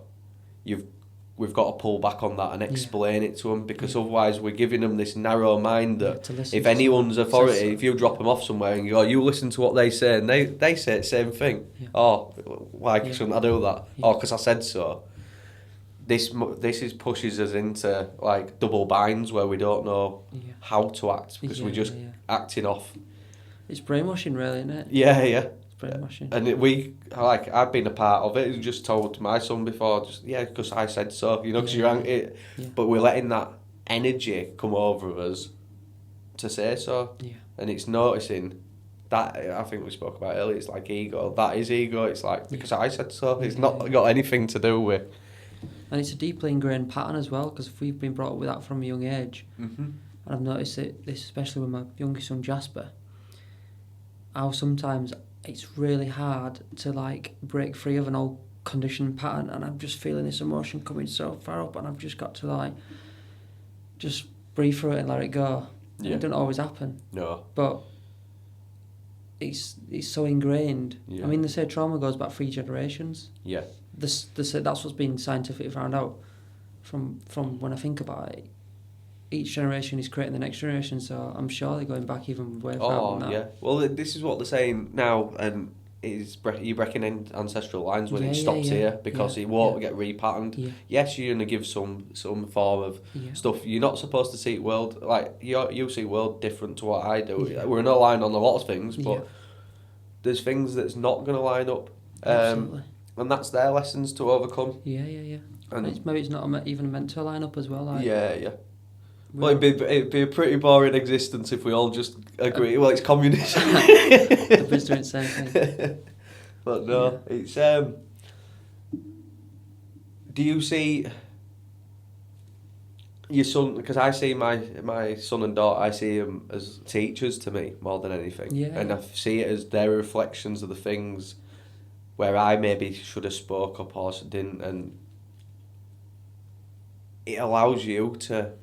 We've got to pull back on that and explain it to them, because otherwise we're giving them this narrow mind that if anyone's authority, if you drop them off somewhere and you go, you listen to what they say, and they say the same thing. Oh, why shouldn't I do that? Oh, because I said so. This pushes us into double binds where we don't know how to act because we're just acting off. It's brainwashing, really, isn't it? Yeah. It's brainwashing. And I've been a part of it. Just told my son before, because I said so, because you're angry. But we're letting that energy come over us to say so. And it's noticing that, I think we spoke about earlier, it's like ego. That is ego. It's because I said so. It's not got anything to do with. And it's a deeply ingrained pattern as well, because if we've been brought up with that from a young age, and I've noticed this especially with my youngest son Jasper, how sometimes it's really hard to break free of an old conditioned pattern, and I'm just feeling this emotion coming so far up, and I've just got to just breathe through it and let it go. It doesn't always happen. No. But it's so ingrained. I mean, they say trauma goes back 3 generations. Yeah. They say that's what's been scientifically found out from when I think about it. Each generation is creating the next generation, so I'm sure they're going back even way further than that. Yeah. Well, this is what they're saying now, and you're breaking ancestral lines when it stops here, because it won't get repatterned. Yeah. Yes, you're going to give some form of stuff. You're not supposed to see world you see world different to what I do. Yeah. We're not aligned on a lot of things, but there's things that's not going to line up. Absolutely. And that's their lessons to overcome. Yeah. And maybe it's not even meant to line up as well. Yeah. Well, it'd be a pretty boring existence if we all just agree. Well, it's communism. Everybody's doing the same thing. But no, it's do you see your son? Because I see my son and daughter. I see them as teachers to me more than anything. Yeah. And I see it as their reflections of the things where I maybe should have spoke up or didn't, and it allows you to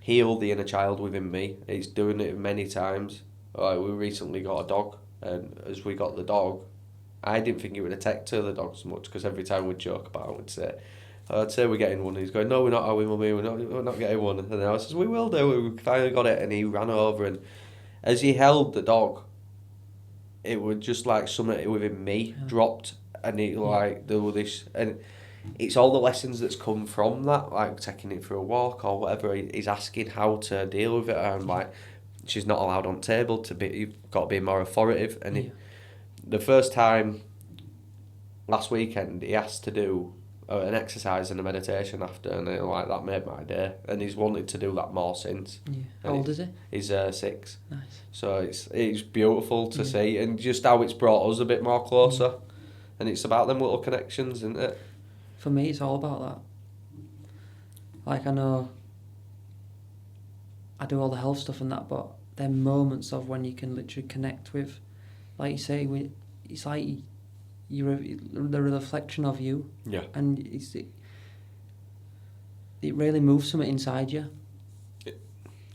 heal the inner child within me. It's doing it many times. Like, we recently got a dog, and as we got the dog, I didn't think it would attack to the dog so much, because every time we'd joke about it, I'd say we're getting one, and he's going, no, we're not, are we, mummy? We're not getting one. And I says, we will do. We finally got it, and he ran over, and as he held the dog, it was just like something within me dropped, and it like there was this, and it's all the lessons that's come from that, like taking it for a walk or whatever. He's asking how to deal with it, and like, she's not allowed on table to be. You've got to be more authoritative. And the first time last weekend, he asked to do an exercise and a meditation after, and like that made my day. And he's wanted to do that more since. Yeah. How old is he? He's 6. Nice. So it's beautiful to see, and just how it's brought us a bit more closer. And it's about them little connections, isn't it? For me, it's all about that. Like, I know I do all the health stuff and that, but there are moments of when you can literally connect with, like you say, it's like you're the reflection of you. Yeah. And it really moves something inside you.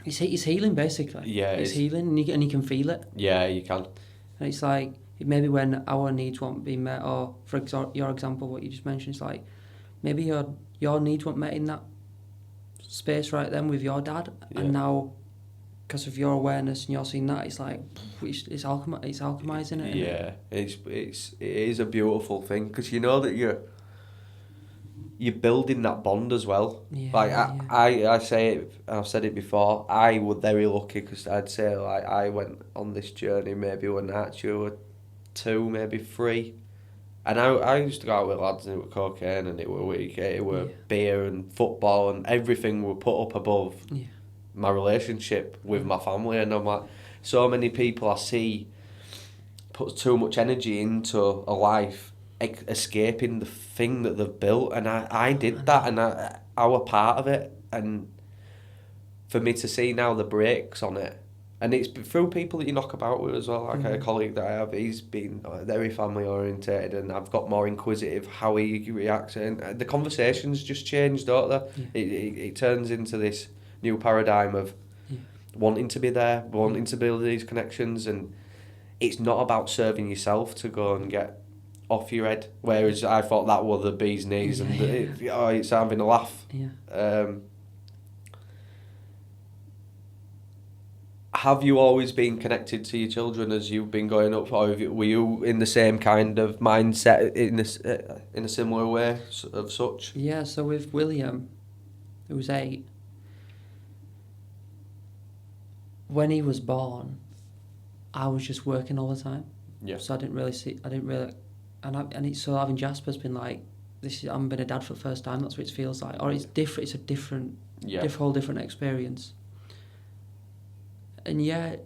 It's healing, basically. Yeah. It's healing, and you can feel it. Yeah, you can. And it's like, maybe when our needs won't be met, or for your example, what you just mentioned, it's like, maybe your needs weren't met in that space right then with your dad, and now, because of your awareness and you're seeing that, it's like, it's alchemizing it. Yeah, it is a beautiful thing, because you know that you're building that bond as well. I say it, I've said it before, I was very lucky, because I'd say, like, I went on this journey maybe when Archie were 2, maybe 3, and I used to go out with lads, and it were cocaine, and it were beer and football, and everything were put up above my relationship with my family. And I'm like, so many people I see put too much energy into a life escaping the thing that they've built, and I did that, and I were part of it. And for me to see now the breaks on it, and it's through people that you knock about with as well, like a colleague that I have, he's been very family orientated, and I've got more inquisitive how he reacts, and the conversations just change, don't they? It turns into this new paradigm of wanting to be there, wanting to build these connections, and it's not about serving yourself to go and get off your head, whereas I thought that was the bee's knees, and it's having a laugh. Have you always been connected to your children as you've been growing up, or were you in the same kind of mindset in a similar way of such? Yeah, so with William, who was 8, when he was born, I was just working all the time. Yeah. So I didn't really, so having Jasper's been like, I'm being a dad for the first time. That's what it feels like, or it's different. It's a different, whole different experience. And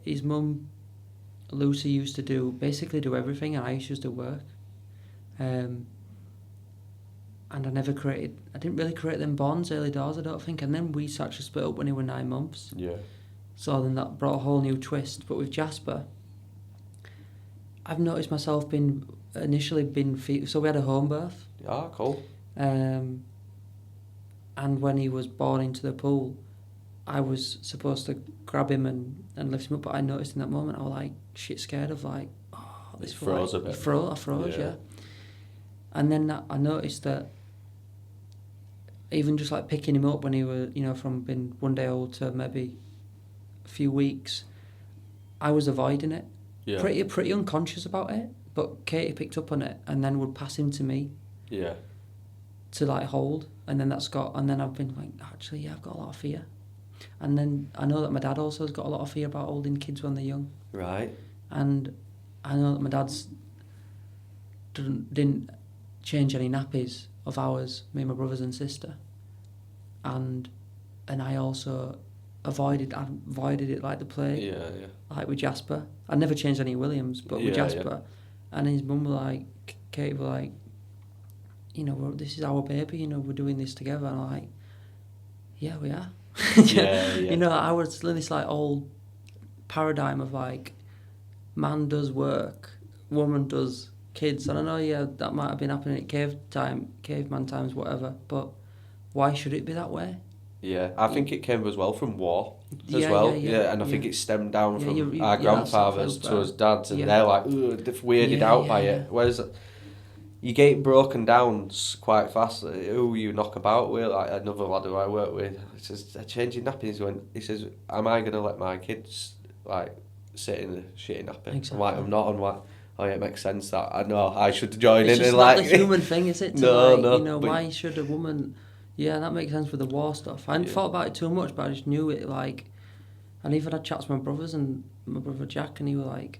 his mum, Lucy, used to do everything, and I used to just do work. And I didn't really create them bonds early doors, I don't think. And then we actually split up when he was 9 months. Yeah. So then that brought a whole new twist. But with Jasper, I've noticed myself so we had a home birth. Ah, cool. And when he was born into the pool, I was supposed to grab him and lift him up, but I noticed in that moment I was like shit scared of, like, this froze a bit. I froze, yeah. And then I noticed that even just like picking him up when he was, from being 1 day old to maybe a few weeks, I was avoiding it. Yeah. Pretty unconscious about it, but Katie picked up on it and then would pass him to me. Yeah. To like hold, and then I've been like, actually, I've got a lot of fear. And then I know that my dad also has got a lot of fear about holding kids when they're young. Right. And I know that my dad's didn't change any nappies of ours, me and my brothers and sister. And I also avoided it like the plague. Yeah, yeah. Like with Jasper. I never changed any Williams, but with Jasper. And his mum were like, Kate were like, you know, this is our baby, you know, we're doing this together. And I'm like, yeah, we are. Yeah. You know, I was in this like old paradigm of like, man does work, woman does kids. And I know, that might have been happening at caveman times, whatever, but why should it be that way? Yeah, I think it came as well from war as Yeah, well. yeah, And I think it stemmed down from our that grandfathers sort of to us dads, and yeah. they're like, ugh, they're weirded out by it. Whereas you get broken down quite fast. Who you knock about with, like another lad who I work with, he says, they're changing nappies. He says, am I going to let my kids like sit in a shitty nappy? Exactly. I'm like, I'm not. I'm like, oh yeah, it makes sense that I know I should join it's in. It's and not like the human thing, is it? To no, like, no. You know, why should a woman? Yeah, that makes sense with the war stuff. I hadn't thought about it too much, but I just knew it. Like, and even had chats with my brothers and my brother Jack, and he were like,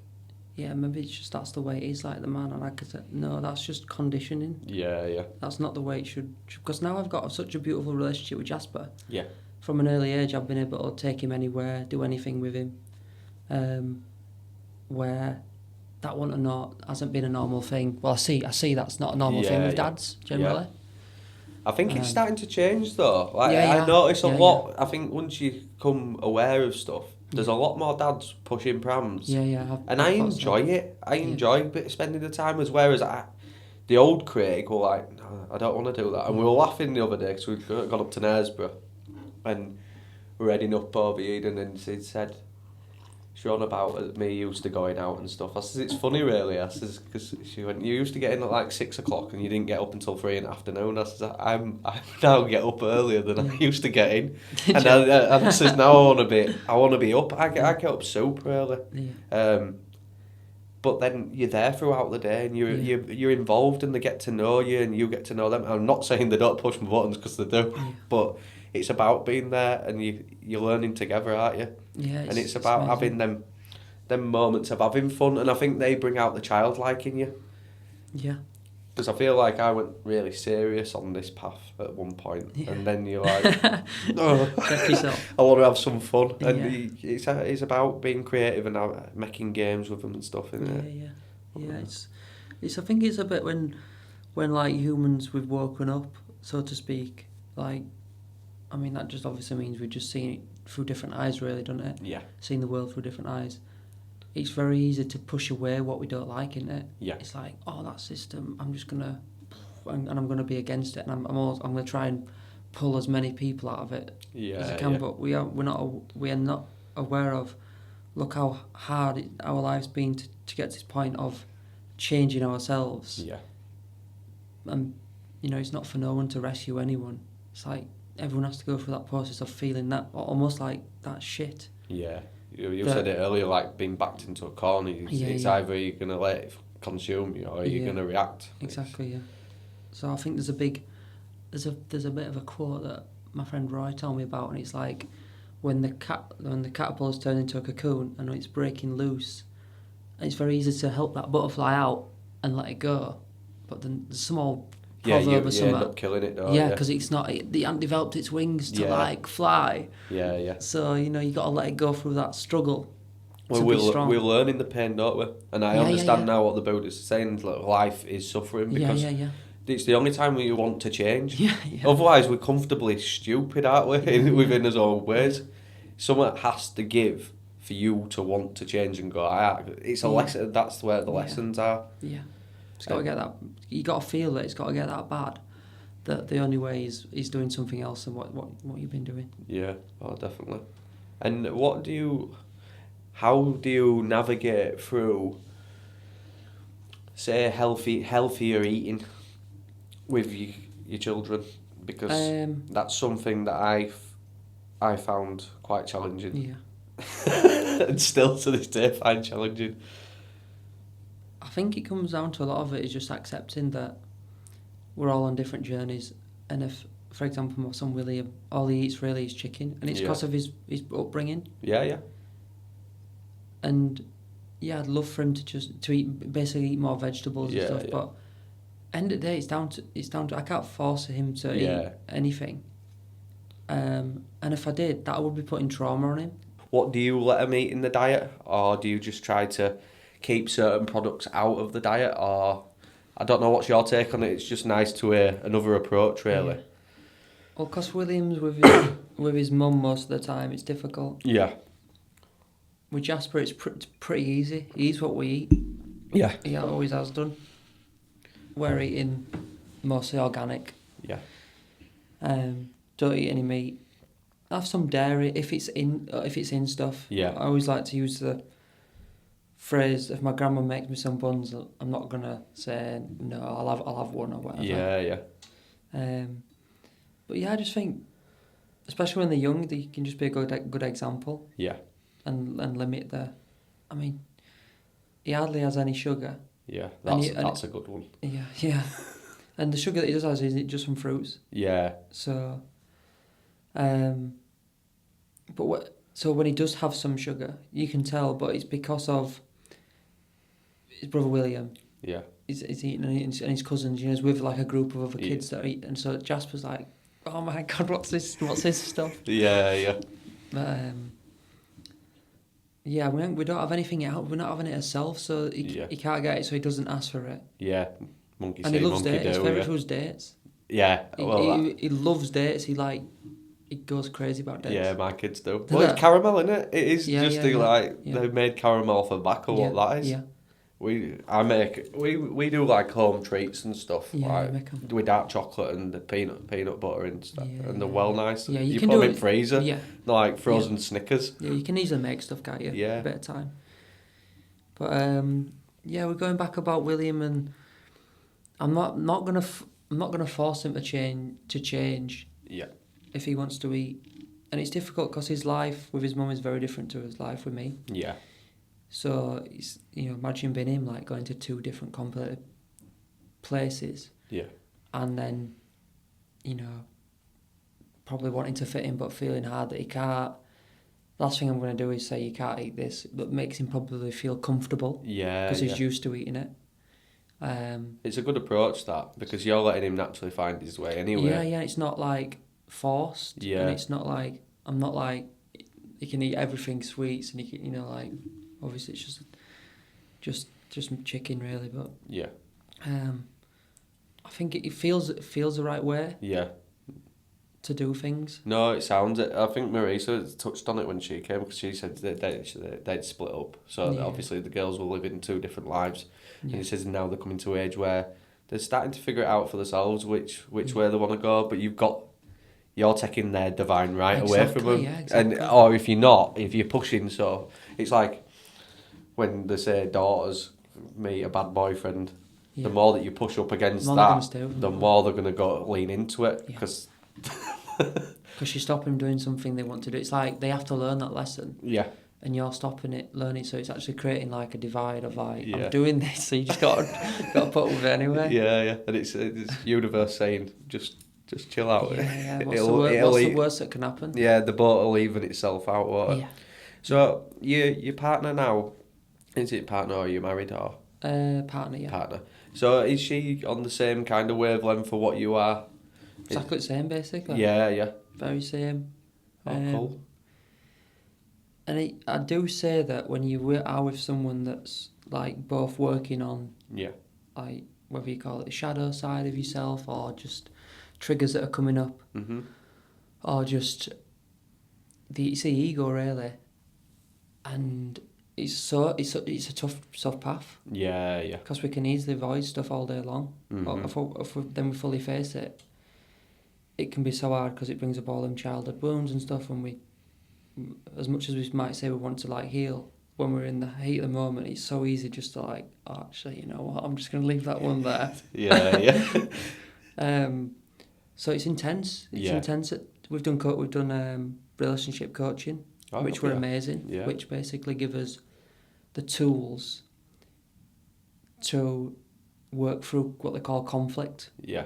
yeah, maybe it's just that's the way it is, like the man. And I could say, no, that's just conditioning. Yeah. That's not the way it should. Because now I've got such a beautiful relationship with Jasper. Yeah. From an early age, I've been able to take him anywhere, do anything with him. Where that one or not hasn't been a normal thing. Well, I see that's not a normal thing with dads generally. Yeah. I think it's starting to change though. Like I notice a lot. I think once you become aware of stuff, there's a lot more dads pushing prams. Yeah. I enjoy it. I enjoy spending the time as whereas the old Craig were like, no, I don't want to do that. And we were laughing the other day because we'd gone up to Knaresborough and we were heading up over Eden, and he said, she on about me used to going out and stuff. I says, it's funny really. I says, because she went, you used to get in at like 6 o'clock and you didn't get up until 3 in the afternoon. I says, I'm now get up earlier than I used to get in. And I says, now I want to be up. I get up super early. Yeah. But then you're there throughout the day, and you're involved, and they get to know you, and you get to know them. I'm not saying they don't push my buttons, because they do, but it's about being there, and you're learning together, aren't you? Yeah. And it's about having them moments of having fun, and I think they bring out the childlike in you. Yeah. Because I feel like I went really serious on this path at one point, and then you're like, Check yourself. I want to have some fun, and it's about being creative and making games with them and stuff, isn't it? Yeah. It's I think it's a bit when like humans we've woken up, so to speak. Like, I mean that just obviously means we've just seen it through different eyes, really, doesn't it? Yeah. Seeing the world through different eyes. It's very easy to push away what we don't like, isn't it? Yeah. It's like, oh, that system, I'm just gonna, and I'm gonna be against it, and I'm gonna try and pull as many people out of it as I can. But we're not aware of, look how hard our life's been to get to this point of changing ourselves. Yeah. And you know, it's not for no one to rescue anyone. It's like everyone has to go through that process of feeling that almost like that shit. Yeah. You said it earlier, like being backed into a corner. It's either you're going to let it consume you or you're going to react. Exactly, yeah. So I think there's a bit of a quote that my friend Roy told me about, and it's like when the caterpillar's turned into a cocoon and it's breaking loose, it's very easy to help that butterfly out and let it go. But then there's some old proverb or something. You end up killing it, don't you? Because it hasn't developed its wings to like fly. Yeah. So you got to let it go through that struggle. Well, we're learning the pain, don't we? And I understand now what the Buddhists are saying. Like, life is suffering because it's the only time we want to change. Yeah. Otherwise, we're comfortably stupid, aren't we? Within our own ways. Someone has to give for you to want to change and go. It's a lesson. That's where the lessons are. Yeah. It's got to get that. You got to feel that it's got to get that bad. That the only way is doing something else than what you've been doing. Yeah, definitely. And how do you navigate through, say, healthier eating with your children? Because that's something that I found quite challenging. Yeah. And still to this day find challenging. I think it comes down to a lot of it is just accepting that we're all on different journeys, and if, for example, my son William, all he eats really is chicken, and it's because of his upbringing. Yeah. And I'd love for him to basically eat more vegetables and stuff. But end of the day, it's down to I can't force him to eat anything. And if I did, that would be putting trauma on him. What do you let him eat in the diet, or do you just try to keep certain products out of the diet? Or I don't know, what's your take on it? It's just nice to hear another approach, really. Yeah. Well, because William's with his mum most of the time, it's difficult. Yeah. With Jasper, it's pretty easy. He eats what we eat. Yeah. He always has done. We're eating mostly organic. Yeah. Don't eat any meat. Have some dairy if it's in stuff. Yeah. I always like to use the phrase, if my grandma makes me some buns, I'm not gonna say no. I'll have one or whatever. Yeah. But yeah, I just think, especially when they're young, they can just be a good example. Yeah. And limit I mean, he hardly has any sugar. Yeah. That's a good one. Yeah. And the sugar that he does have is just from fruits. Yeah. So, so when he does have some sugar, you can tell, but it's because of his brother William. Yeah. He's eating and his cousins, he's with like a group of other kids that eat, and so Jasper's like, oh my God, what's this stuff? Yeah. But yeah, we don't have anything out. We're not having it ourselves, so he can't get it, so he doesn't ask for it. Yeah. Monkey and see, he loves monkey dates. do. His favourite was dates. Yeah. He loves dates. He goes crazy about dates. Yeah, my kids do. Well, it's caramel, isn't it? It is they made caramel for tobacco. What that is. Yeah. We do like home treats and stuff, like with dark chocolate and the peanut butter and stuff, and they're well nice. Yeah, you can put do them in freezer, like frozen Snickers. Yeah, you can easily make stuff, can't you? Yeah, a bit of time. But we're going back about William, and I'm not gonna force him to change. Yeah. If he wants to eat, and it's difficult because his life with his mum is very different to his life with me. Yeah. So it's, imagine being him, like going to two different completely places. Yeah. And then, probably wanting to fit in but feeling hard that he can't. Last thing I'm going to do is say you can't eat this, but makes him probably feel comfortable. Yeah. Because he's used to eating it. It's a good approach, that, because you're letting him naturally find his way anyway. Yeah. It's not like forced. Yeah. And it's not like, I'm not like, he can eat everything sweets and he can, obviously it's just chicken really, but yeah. I think it feels the right way. Yeah. To do things. No, it sounds it. I think Marisa touched on it when she came, because she said that they'd split up. So obviously the girls will live in two different lives. Yeah. And he says now they're coming to an age where they're starting to figure it out for themselves which way they want to go. But you're taking their divine right away from them. Yeah, exactly. Or if you're pushing, so it's like when they say daughters meet a bad boyfriend, the more that you push up against the more they're going to go lean into it, because you stop them doing something they want to do. It's like they have to learn that lesson. Yeah. And you're stopping it, learning, so it's actually creating like a divide of like, I'm doing this, so you just got to put up with it anyway. Yeah, and it's universe saying just chill out. Yeah. What's the worst that can happen? Yeah, the boat will even itself out, won't it? Yeah. So your partner now, is it partner or are you married or? Partner, yeah. Partner. So is she on the same kind of wavelength for what you are? Exactly the same, basically. Yeah. Very same. Cool. And I do say that when you are with someone that's like both working on, like whether you call it the shadow side of yourself or just triggers that are coming up, or just it's the ego really, and it's a tough path. Yeah. Because we can easily avoid stuff all day long. Mm-hmm. If we fully face it, it can be so hard because it brings up all them childhood wounds and stuff. And we, as much as we might say we want to like heal, when we're in the heat of the moment, it's so easy just to like, oh, actually, you know what, I'm just going to leave that one there. Yeah. So it's intense. It's intense. We've done relationship coaching, which were amazing. Yeah. Which basically give us the tools to work through what they call conflict. Yeah.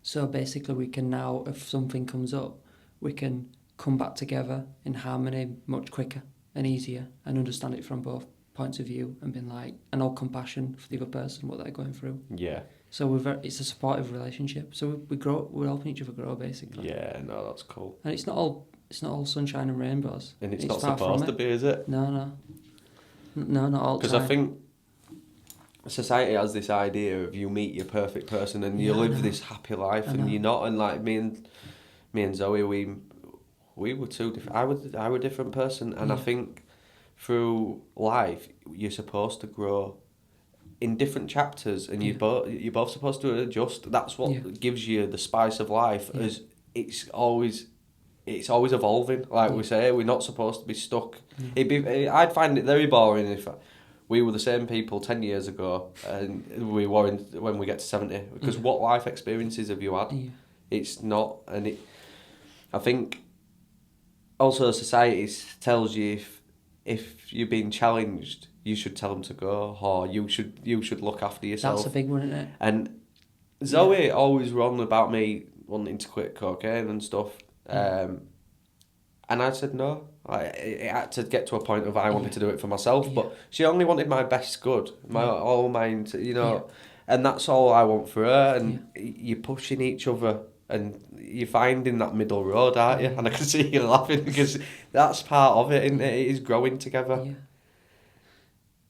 So basically, we can now, if something comes up, we can come back together in harmony much quicker and easier, and understand it from both points of view, and being like, and all compassion for the other person, what they're going through. Yeah. So it's a supportive relationship. So we grow, we're helping each other grow basically. Yeah, no, that's cool. And it's not all sunshine and rainbows. And it's not far from supposed it. to be, is it? No, not all the Because time. I think society has this idea of you meet your perfect person and you Yeah, I live know. this happy life, I and know. you're not. And like me and Zoe, we were two different. I were a different person, and I Yeah. think through life you're supposed to grow in different chapters, and Yeah. you're both supposed to adjust. That's what Yeah. gives you the spice of life. Yeah. As it's always evolving. Like we Yeah. say, we're not supposed to be stuck. Yeah. I'd find it very boring if we were the same people 10 years ago and we were when we get to 70. Because Yeah. what life experiences have you had? Yeah. It's not, and I think also society tells you if you're being challenged, you should tell them to go, or you should look after yourself. That's a big one, isn't it? And Zoe always wrong about me wanting to quit cocaine and stuff. And I said no. It had to get to a point of I wanted to do it for myself, but she only wanted my best good, all mine, and that's all I want for her. And you're pushing each other, and you're finding that middle road, aren't you? And I can see you laughing because that's part of it, isn't it? It is growing together. Yeah.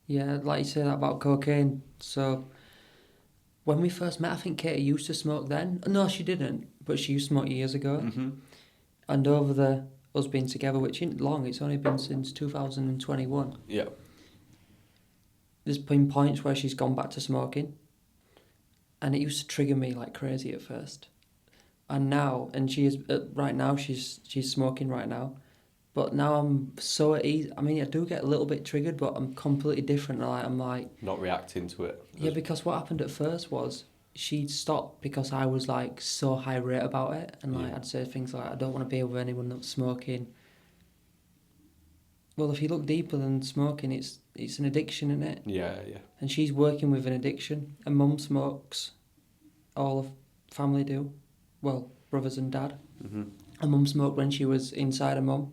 Yeah, like you say that about cocaine. So when we first met, I think Katie used to smoke then. No, she didn't, but she used to smoke years ago. Mm-hmm. And over us being together, which isn't long, it's only been since 2021. Yeah. There's been points where she's gone back to smoking, and it used to trigger me like crazy at first. And now, and she is right now, she's smoking right now, but now I'm so at ease. I mean, I do get a little bit triggered, but I'm completely different. I'm like not reacting to it. Yeah, because what happened at first was she'd stop because I was like so high rate about it, and like I'd say things like, I don't want to be with anyone that's smoking. Well, if you look deeper than smoking, it's an addiction, isn't it? Yeah. And she's working with an addiction. And mum smokes. All of family do. Well, brothers and dad. Mm-hmm. And mum smoked when she was inside her mum.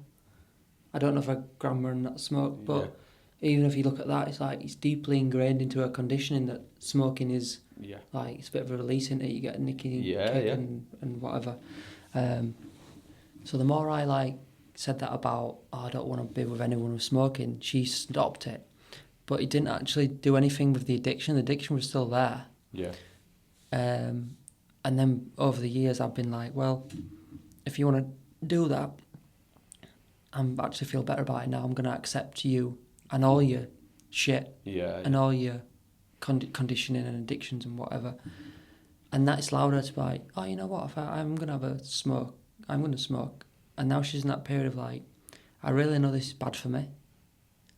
I don't know if her grandma and that smoked, but even if you look at that, it's like it's deeply ingrained into her conditioning that smoking is like it's a bit of a release, isn't it? You get a nicotine kick and whatever. So the more I like said that about, I don't want to be with anyone who's smoking, she stopped it. But it didn't actually do anything with the addiction. The addiction was still there. Yeah. And then over the years, I've been like, well, if you want to do that, I actually feel better about it now. I'm going to accept you and all your shit and all your conditioning and addictions and whatever. And that's allowed her to be like, oh, you know what, if I'm going to have a smoke, I'm going to smoke. And now she's in that period of like, I really know this is bad for me,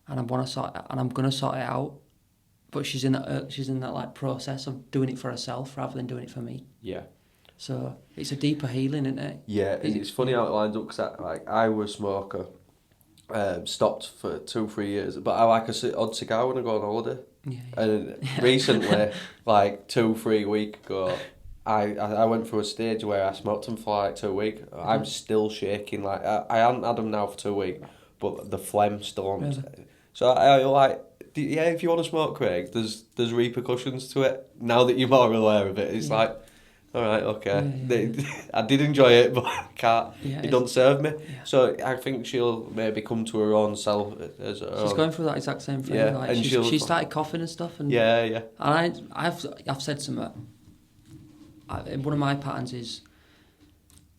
and I'm going to sort it out. But she's in that like process of doing it for herself rather than doing it for me. Yeah. So it's a deeper healing, isn't it? Yeah, it's funny how it lines up because I was a smoker, stopped for 2-3 years, but I like a odd cigar when I go on holiday. Yeah. And recently, like 2-3 weeks ago, I went through a stage where I smoked them for like 2 weeks. Mm-hmm. I'm still shaking. Like I haven't had them now for 2 weeks, but the phlegm's still on. Really? So I like. Yeah, if you want to smoke, Craig, there's repercussions to it. Now that you're more aware of it, it's like, all right, okay. I did enjoy it, but I can't. It doesn't serve me. Yeah. So I think she'll maybe come to her own self. She's going through that exact same thing. Yeah, like and she started coughing and stuff. And And I've said something. One of my patterns is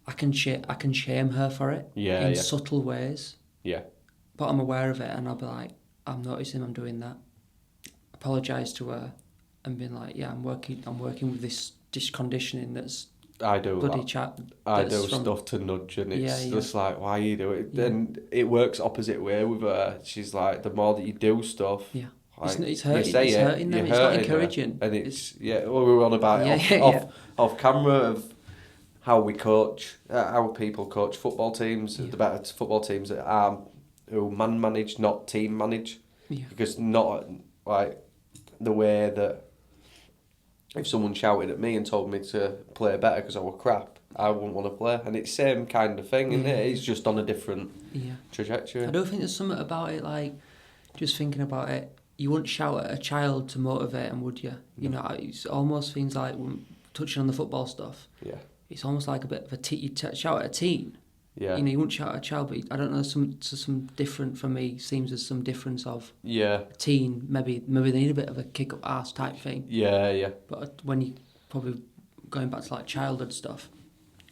I can shame her for it in subtle ways. Yeah. But I'm aware of it, and I'll be like, I'm noticing I'm doing that. Apologise to her, and being like, I'm working with this conditioning that's. I do bloody that. Chat. I do stuff to nudge, and it's just like, why you do it? And it works opposite way with her. She's like, the more that you do stuff. Yeah. Like, it's hurting. It's hurting them. It's not encouraging. And it's we were on about it off camera of how we coach, how people coach football teams. The better football teams that are who man manage, not team manage. Yeah. Because not like the way that if someone shouted at me and told me to play better because I was crap, I wouldn't want to play. And it's the same kind of thing, isn't it? It's just on a different trajectory. I don't think there's something about it, like, just thinking about it, you wouldn't shout at a child to motivate them, would you? You know, it almost seems like, touching on the football stuff, Yeah. it's almost like a bit of a shout at a teen. Yeah. You know, you wouldn't shout at a child, but I don't know, some different for me, seems there's some difference of Yeah. a teen, maybe they need a bit of a kick up arse type thing. Yeah, yeah. But when you, probably going back to like childhood stuff,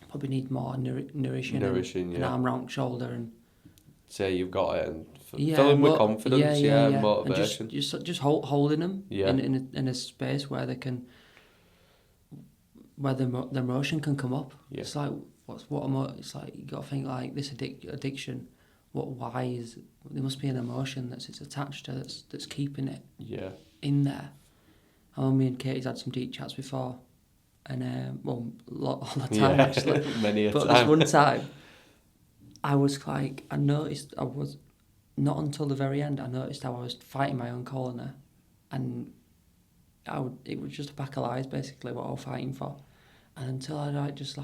probably need more nourishing and, yeah. arm round shoulder and say you've got it and fill them with confidence, and motivation. And just holding them in a space where they can, where the emotion can come up. Yeah. It's like it's like you got to think like this addiction. Why is there must be an emotion it's attached to that's keeping it in there. I know me and Katie's had some deep chats before, and all the time actually. Many a but time. this one time, I was like, I noticed I was, not until the very end, I noticed how I was fighting my own corner, and it was just a pack of lies basically what I was fighting for, and until I just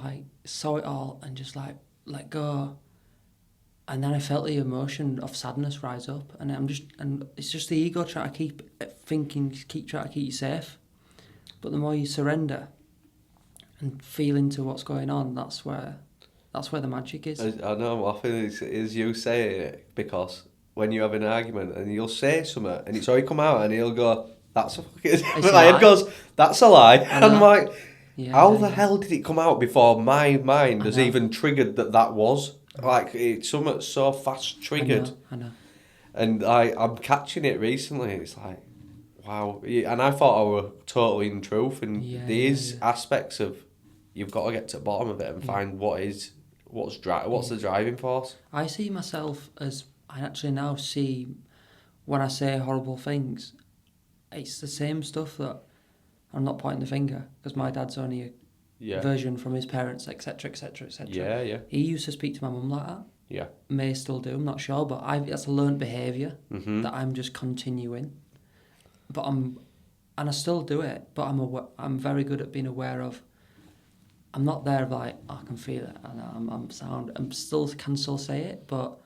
saw it all and just let go, and then I felt the emotion of sadness rise up, and it's just the ego trying to keep trying to keep you safe, but the more you surrender and feel into what's going on, that's where the magic is. I know I'm laughing is you saying it, because when you have an argument and you'll say something and it's already come out and he'll go, that's a fucking... My head goes, that's a lie. And I'm like, how the hell did it come out before my mind has even triggered that was? Like, it's something so fast triggered. I know. And I'm catching it recently. It's like, wow. And I thought I were totally in truth. And these aspects of, you've got to get to the bottom of it and find what's the driving force. I see myself as, I actually now see, when I say horrible things, it's the same stuff that, I'm not pointing the finger, because my dad's only a version from his parents, etc, etc, etc. Yeah. He used to speak to my mum like that. Yeah. May still do, I'm not sure, but that's a learned behaviour that I'm just continuing. But I still do it, but I'm very good at being aware of, I'm not there like, I can feel it and I'm sound. Can still say it, but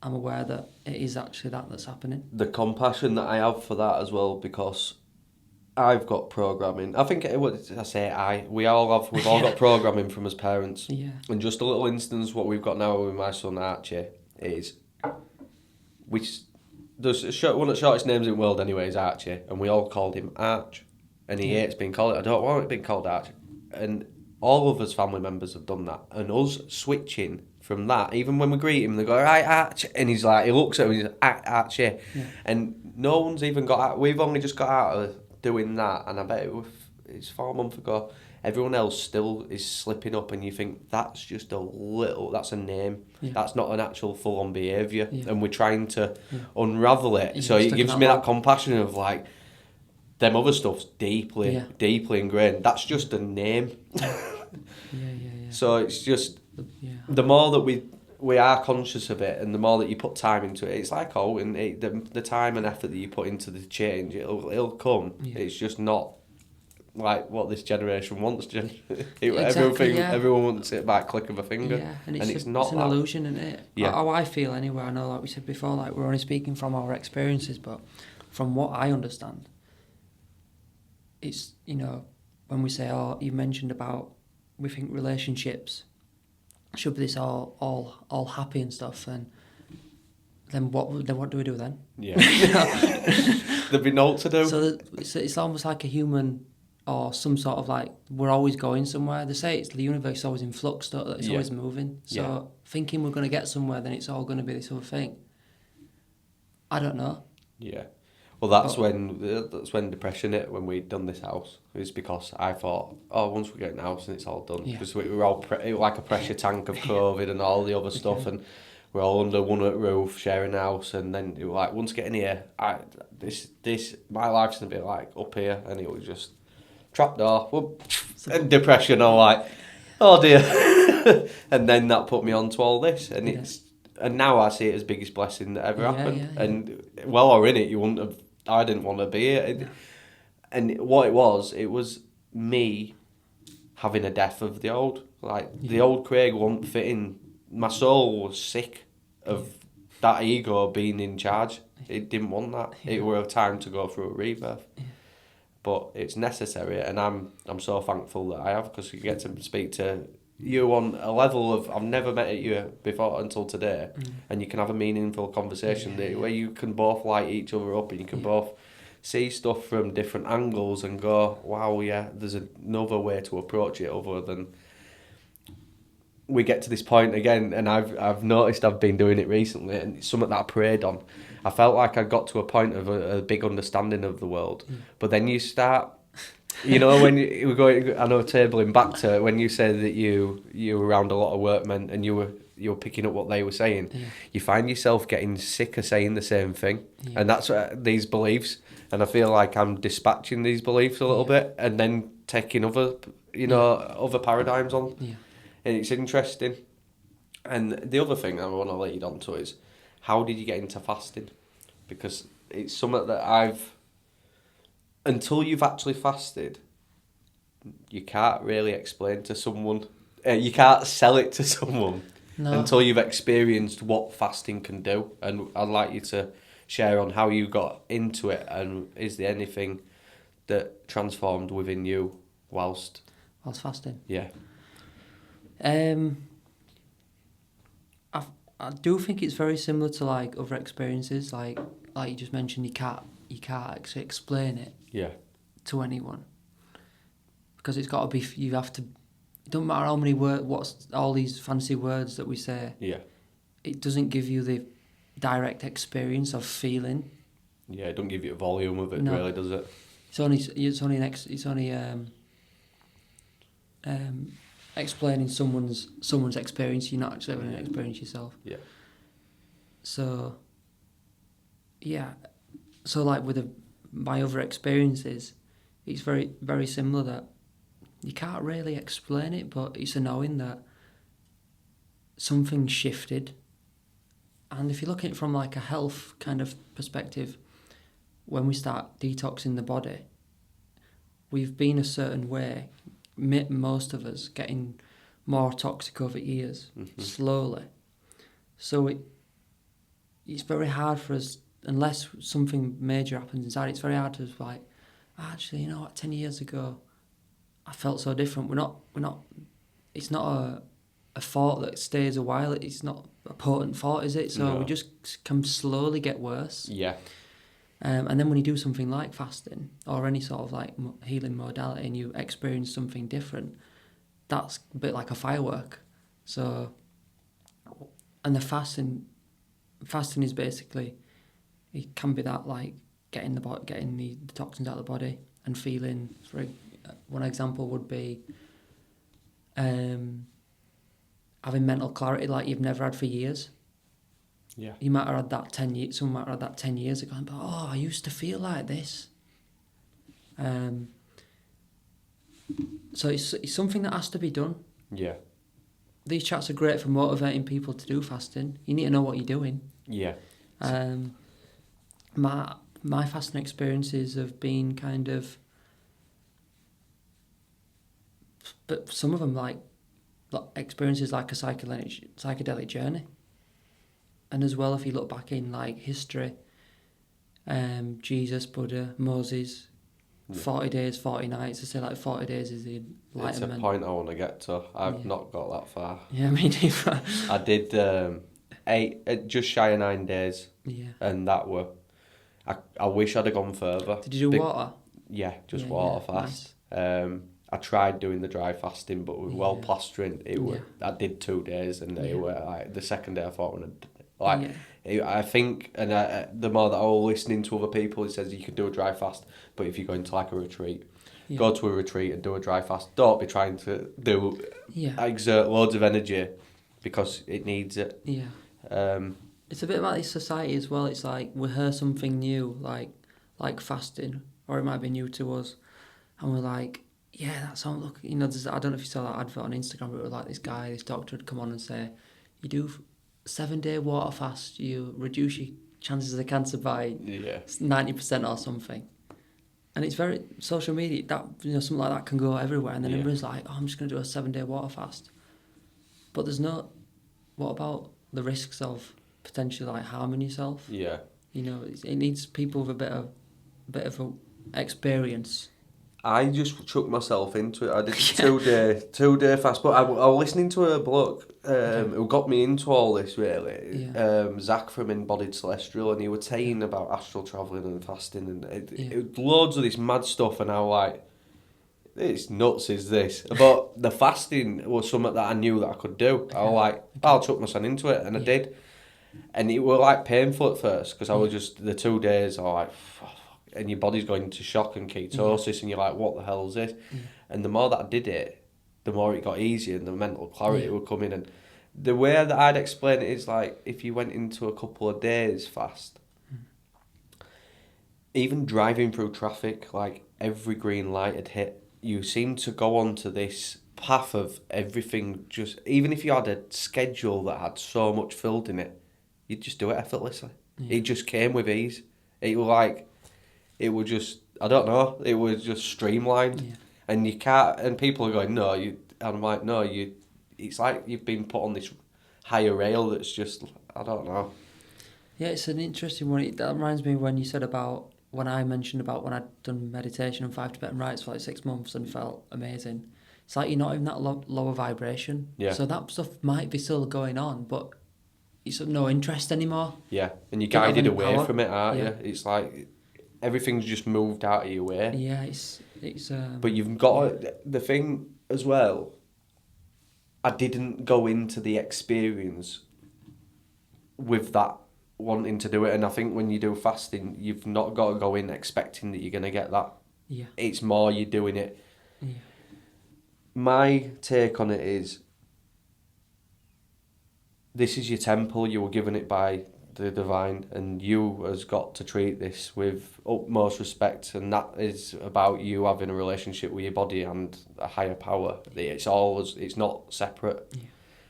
I'm aware that it is actually that's happening. The compassion that I have for that as well, because I've got programming. I think we've all got programming from as parents. Yeah. And just a little instance, what we've got now with my son Archie is, there's one of the shortest names in the world anyway is Archie, and we all called him Arch, and he hates being called it. I don't want it being called Arch, and all of us family members have done that, and us switching from that, even when we greet him, they go, right, Arch, and he's like, he looks at him, he's like, Archie, and no one's even we've only just got out of doing that, and I bet it's 4 months ago, everyone else still is slipping up, and you think, that's just that's a name, that's not an actual full-on behaviour, and we're trying to unravel it, so it gives me that compassion of like, them other stuff's deeply ingrained. That's just a name. So it's just the more that we are conscious of it, and the more that you put time into it, it's like the time and effort that you put into the change, it'll come. It's just not like what this generation wants. Everyone wants it by a click of a finger, and it's not. It's an illusion, isn't it? How I feel anyway. I know, like we said before, like we're only speaking from our experiences, but from what I understand, it's, when we say, you mentioned about, we think relationships should be this all happy and stuff, then what do we do then? There'd be naught to do. So it's almost like a human, or some sort of like, we're always going somewhere. They say the universe is always in flux, that it's always moving. So thinking we're going to get somewhere, then it's all going to be this other thing. I don't know. Yeah. Well, that's when depression hit, when we'd done this house. It was because I thought, once we get an house and it's all done, because we were all like a pressure tank of COVID and all the other stuff, and we're all under one roof, sharing a house, and then it was like, once getting here, my life's gonna be like up here, and it was just trapdoor, whoop, and depression. I'm like, oh dear, and then that put me onto all this, and and now I see it as the biggest blessing that ever happened. And while I were in it, I didn't want to be it. And what it was me having a death of the old. Like, the old Craig wasn't fitting. My soul was sick of that ego being in charge. It didn't want that. It were a time to go through a rebirth. Yeah. But it's necessary, and I'm so thankful that I have, because you get to speak to you on a level of I've never met you before until today, and you can have a meaningful conversation where you can both light each other up, and you can both see stuff from different angles and go, wow, yeah, there's another way to approach it other than. We get to this point again, and I've noticed I've been doing it recently, and it's something that I prayed on. I felt like I got to a point of a big understanding of the world, but then you start, when you were going, I know, tabling back to when you said that you were around a lot of workmen and you were picking up what they were saying. You find yourself getting sick of saying the same thing, and that's these beliefs. And I feel like I'm dispatching these beliefs a little bit, and then taking other paradigms on. Yeah. And it's interesting. And the other thing I want to lead on to is, how did you get into fasting? Because it's something that until you've actually fasted, you can't really explain to someone. You can't sell it to someone until you've experienced what fasting can do. And I'd like you to share on how you got into it, and is there anything that transformed within you whilst fasting? Yeah. I do think it's very similar to like other experiences, like you just mentioned. You can't actually explain it to anyone, because it's got to be. You have to. It don't matter how many words, what's all these fancy words that we say. Yeah. It doesn't give you the direct experience of feeling. Yeah, it don't give you a volume of it, No. really, does it? It's only explaining someone's experience. You're not actually having an experience yourself. Yeah. So, yeah. So like with my other experiences, it's very, very similar, that you can't really explain it, but it's a knowing that something shifted. And if you look at it from like a health kind of perspective, when we start detoxing the body, we've been a certain way, most of us, getting more toxic over years, slowly. So it's very hard for us, unless something major happens inside, it's very hard to like, actually, you know what, 10 years ago, I felt so different. We're not, it's not a thought that stays a while, it's not a potent thought, is it? So we just can slowly get worse. Yeah. And then when you do something like fasting or any sort of like healing modality, and you experience something different, that's a bit like a firework. So, and the fasting is basically, it can be that like getting the toxins out of the body and feeling. For one example would be having mental clarity like you've never had for years. Yeah. You might have had that 10 years. Someone might have had that 10 years ago. But I used to feel like this. So it's something that has to be done. Yeah. These chats are great for motivating people to do fasting. You need to know what you're doing. Yeah. My fasting experiences have been kind of, but some of them like experiences like a psychedelic journey. And as well, if you look back in like history, Jesus, Buddha, Moses, 40 days, 40 nights. I say like 40 days is the enlightenment. It's a point I want to get to. I've not got that far. Yeah, me neither. I did just shy of 9 days. Yeah. And that were, I wish I'd have gone further. Did you do water? Yeah, just water fast. Nice. I tried doing the dry fasting, but with well plastering, I did 2 days, and they were like the second day I thought I think, and the more that I was listening to other people, it says you can do a dry fast, but if you go into like a retreat, go to a retreat and do a dry fast. Don't be trying to exert loads of energy, because it needs it. Yeah. It's a bit about this society as well. It's like we hear something new, like fasting, or it might be new to us, and we're like, yeah, that sounds, look, I don't know if you saw that advert on Instagram, but it was like this doctor would come on and say, you do 7-day water fast, you reduce your chances of cancer by 90% or something. And it's very, social media, that something like that can go everywhere, and then everyone's like, I'm just going to do a 7-day water fast. But there's no, what about the risks of potentially like harming yourself. Yeah. You know, it needs people with a bit of a experience. I just chucked myself into it. I did a 2 day fast, but I was listening to a bloke who got me into all this really. Zach from Embodied Celestial, and he was saying about astral travelling and fasting and it loads of this mad stuff, and I was like, it's nuts, is this? But the fasting was something that I knew that I could do. I was like, I'll chuck myself into it, and I did. And it was like painful at first because I was just the 2 days. I was like, fuck, and your body's going into shock and ketosis, and you're like, what the hell is this? And the more that I did it, the more it got easier, and the mental clarity would come in. And the way that I'd explain it is like if you went into a couple of days fast, even driving through traffic, like every green light had hit, you seem to go onto this path of everything. Just even if you had a schedule that had so much filled in it, you'd just do it effortlessly. It just came with ease. It was like, it was just, I don't know, it was just streamlined. And you can't, and people are going, no, you, and I'm like, no, you, it's like you've been put on this higher rail that's just, I don't know. Yeah, it's an interesting one. That reminds me when you said about, when I mentioned about when I'd done meditation and 5 Tibetan rites for like 6 months and felt amazing. It's like you're not in that lower vibration. Yeah. So that stuff might be still going on, but it's of no interest anymore. Yeah, and you're guided away power from it, aren't you? It's like everything's just moved out of your way. Yeah, it's. But you've got the thing as well. I didn't go into the experience with that wanting to do it, and I think when you do fasting, you've not got to go in expecting that you're gonna get that. Yeah. It's more you doing it. Yeah. My take on it is, this is your temple, you were given it by the divine, and you has got to treat this with utmost respect, and that is about you having a relationship with your body and a higher power. It's not separate. Yeah.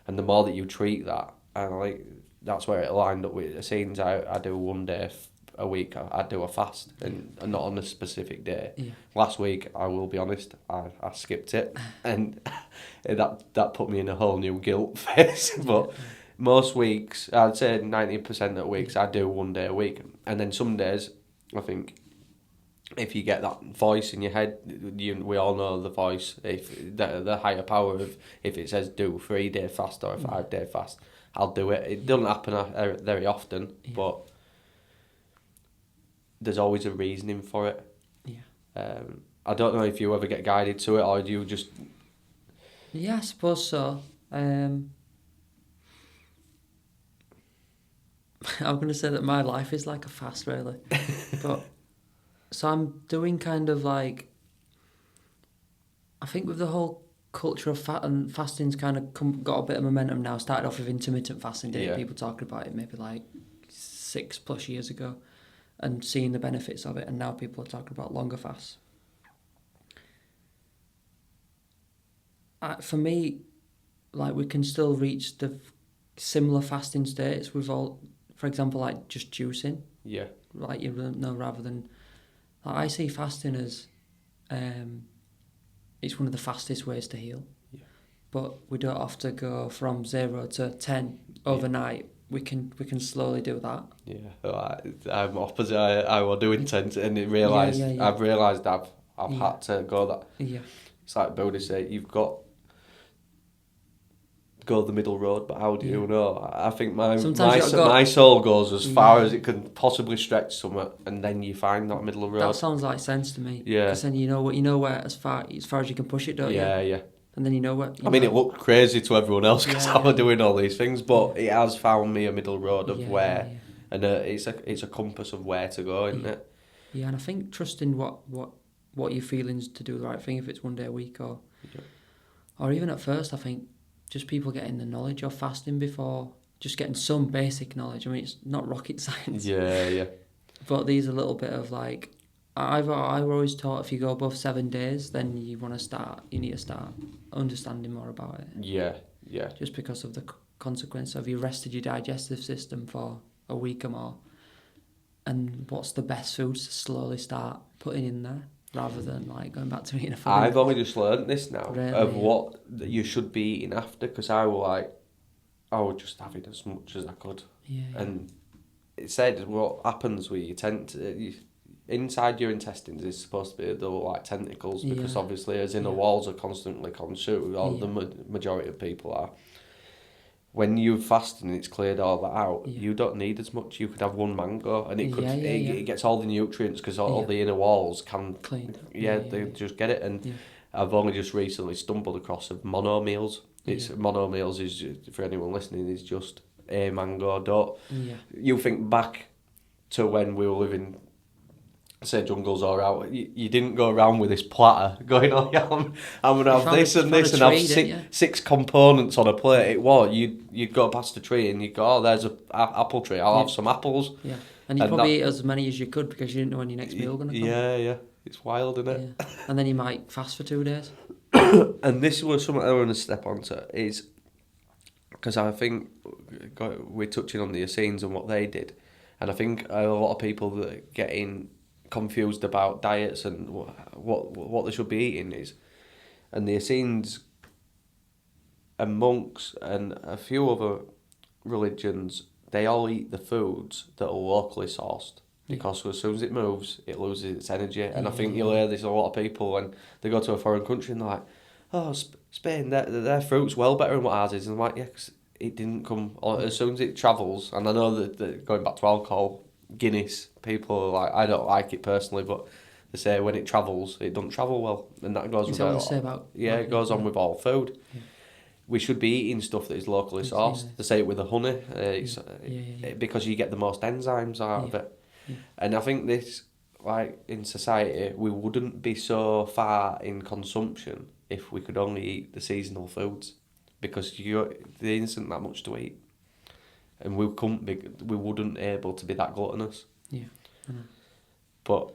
And the more that you treat that, and like that's where it lined up with the scenes. I do 1 day a week, I do a fast, and not on a specific day. Yeah. Last week, I will be honest, I skipped it, and that put me in a whole new guilt phase. But most weeks, I'd say 90% of weeks, I do 1 day a week. And then some days, I think, if you get that voice in your head, we all know the voice, if the higher power of, if it says do 3 day fast or a 5 day fast, I'll do it. It doesn't happen very often, but there's always a reasoning for it. Yeah. I don't know if you ever get guided to it, or do you just... Yeah, I suppose so. I'm going to say that my life is like a fast, really. But so I'm doing kind of like, I think with the whole culture of fasting's kind of got a bit of momentum now. Started off with intermittent fasting, people talking about it maybe like 6+ years ago, and seeing the benefits of it, and now people are talking about longer fasts. For me, like, we can still reach the similar fasting states with all, for example, like just juicing. Yeah. Like, you know, rather than, like, I see fasting as, it's one of the fastest ways to heal. Yeah. But we don't have to go from 0 to 10 overnight. Yeah. We can slowly do that. Yeah, I'm opposite. I will do intent, and I've realised I've had to go that. Yeah. It's like Buddha say, you've got go the middle road, but how do you know? I think my soul goes as far as it can possibly stretch somewhere, and then you find that middle road. That sounds like sense to me. Yeah. Because then you know where as far as you can push it, don't you? Yeah. And then you know what. I mean, it looked crazy to everyone else because I was doing all these things, but it has found me a middle road of where, and it's a compass of where to go, isn't it? Yeah, and I think trusting what your feelings to do the right thing, if it's 1 day a week or even at first, I think just people getting the knowledge of fasting before, just getting some basic knowledge. I mean, it's not rocket science. Yeah. But these are a little bit of like, I've always taught if you go above 7 days, then you need to start understanding more about it. Yeah. Just because of the consequence of you rested your digestive system for a week or more, and what's the best foods to slowly start putting in there, rather than like going back to eating a food. I've only just learned this now, really, what you should be eating after, because I would just have it as much as I could. Yeah. And it said what happens with inside your intestines is supposed to be the like tentacles, because obviously as inner walls are constantly consumed, or the majority of people are. When you're fasting, it's cleared all that out. You don't need as much. You could have one mango, and it gets all the nutrients, because all the inner walls can clean. They just get it. And I've only just recently stumbled across of mono meals. Mono meals is, for anyone listening, is just a mango. You think back to when we were living, say, jungles or out, you didn't go around with this platter going, oh yeah, I'm going to have this and this and have six components on a plate. It was, you'd go past the tree and you'd go, oh, there's an apple tree, I'll have some apples. Yeah, and you'd probably eat as many as you could, because you didn't know when your next meal was going to come. Yeah, it's wild, isn't it? Yeah. And then you might fast for 2 days. And this was something I want to step onto, is, because I think we're touching on the Essenes and what they did, and I think a lot of people that get in confused about diets and what they should be eating is, and the Essenes and monks and a few other religions, they all eat the foods that are locally sourced, because as soon as it moves, it loses its energy. And I think you'll hear this a lot of people when they go to a foreign country and they're like, oh, Spain, their fruit's well better than what ours is. And I'm like, yeah, 'cause it didn't come as soon as it travels. And I know that going back to alcohol, Guinness, people are like, I don't like it personally, but they say when it travels, it doesn't travel well, and that goes with it goes on with all food. Yeah. We should be eating stuff that is locally sourced. They say it with the honey, because you get the most enzymes out of it. Yeah. And I think this, like in society, we wouldn't be so far in consumption if we could only eat the seasonal foods, because there isn't that much to eat. And we wouldn't able to be that gluttonous. Yeah. But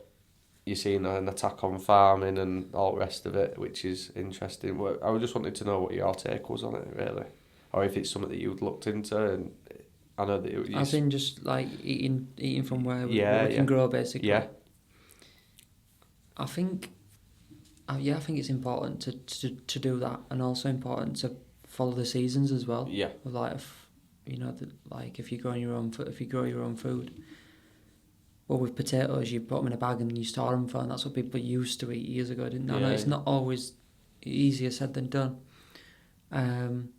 you're seeing an attack on farming and all the rest of it, which is interesting. I just wanted to know what your take was on it, really, or if it's something that you'd looked into. And I know that as in just like eating from where we can grow, basically. Yeah. I think it's important to do that, and also important to follow the seasons as well. Yeah. Like, if you grow your own food, well, with potatoes, you put them in a bag and you store them for, and that's what people used to eat years ago, didn't they? I know it's not always easier said than done, and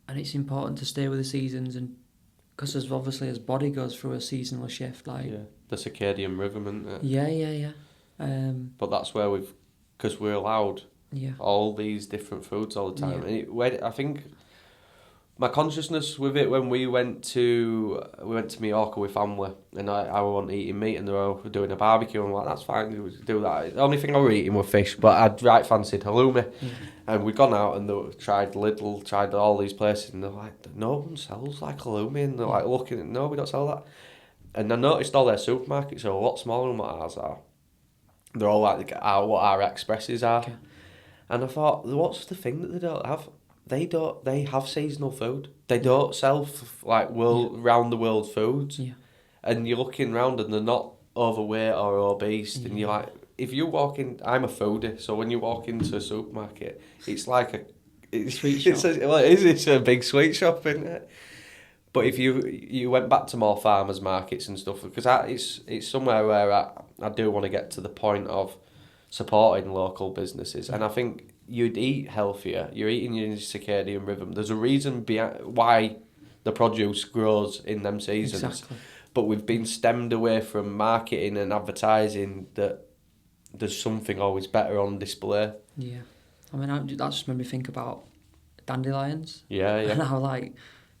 it's important to stay with the seasons, and because as body goes through a seasonal shift, like the circadian rhythm, isn't it? Yeah. But that's where because we're allowed all these different foods all the time, and I think my consciousness with it, when we went to Mallorca with family, and I wasn't eating meat, and they were doing a barbecue, and I'm like, that's fine, we do that. The only thing I was eating was fish, but I'd fancied halloumi. And we'd gone out and tried Lidl, tried all these places, and they're like, no one sells like halloumi, and they're like looking at, no, we don't sell that. And I noticed all their supermarkets are a lot smaller than what ours are. They're all like what our expresses are. Okay. And I thought, what's the thing that they don't have? They have seasonal food. They don't sell round the world foods. Yeah. And you're looking round and they're not overweight or obese. Yeah. And you're like, if you walk in, I'm a foodie, so when you walk into a supermarket, it's like a sweet shop. It's a big sweet shop, isn't it? But if you went back to more farmers markets and stuff, because it's somewhere where I do want to get to the point of supporting local businesses, and I think you'd eat healthier. You're eating your circadian rhythm. There's a reason why the produce grows in them seasons. Exactly. But we've been stemmed away from marketing and advertising that there's something always better on display. Yeah. I mean, that just made me think about dandelions. Yeah. And how, like,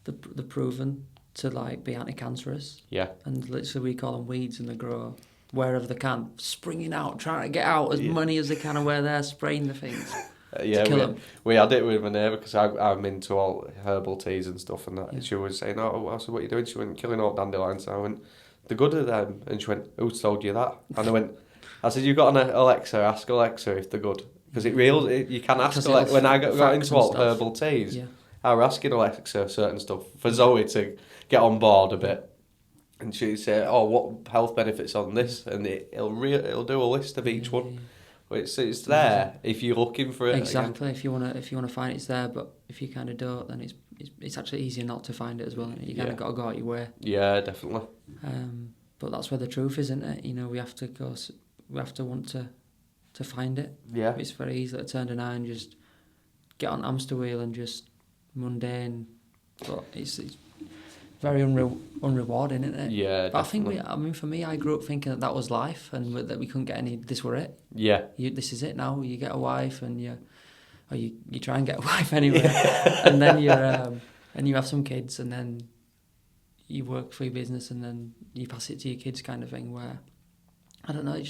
they're proven to, like, be anti-cancerous. Yeah. And literally we call them weeds, and they grow wherever they can, springing out, trying to get out as many as they can, and where they're spraying the things. We had it with my neighbour, because I'm into all herbal teas and stuff, and that. And she was saying, "Oh, so what are you doing?" She went, "Killing all dandelions." And I went, "The good of them." And she went, "Who told you that?" And I said, "You got an Alexa? Ask Alexa if they're good." Because you can ask Alexa. When I got into all herbal teas, I was asking Alexa certain stuff for Zoe to get on board a bit. And she said, "Oh, what health benefits on this?" And it'll do a list of each one. It's there if you're looking for it. Exactly. Again. If you wanna find it, it's there. But if you kind of don't, then it's actually easier not to find it as well. You kind of got to go out your way. Yeah, definitely. But that's where the truth is, isn't it? You know, we have to want to find it. Yeah. It's very easy to turn an eye and just get on hamster wheel and just mundane. But it's very unrewarding, isn't it? Yeah, but definitely. I think for me, I grew up thinking that was life and that we couldn't get any. This were it. Yeah. This is it now. You get a wife and you try and get a wife anyway, and then and you have some kids and then you work for your business and then you pass it to your kids, kind of thing. Where I don't know,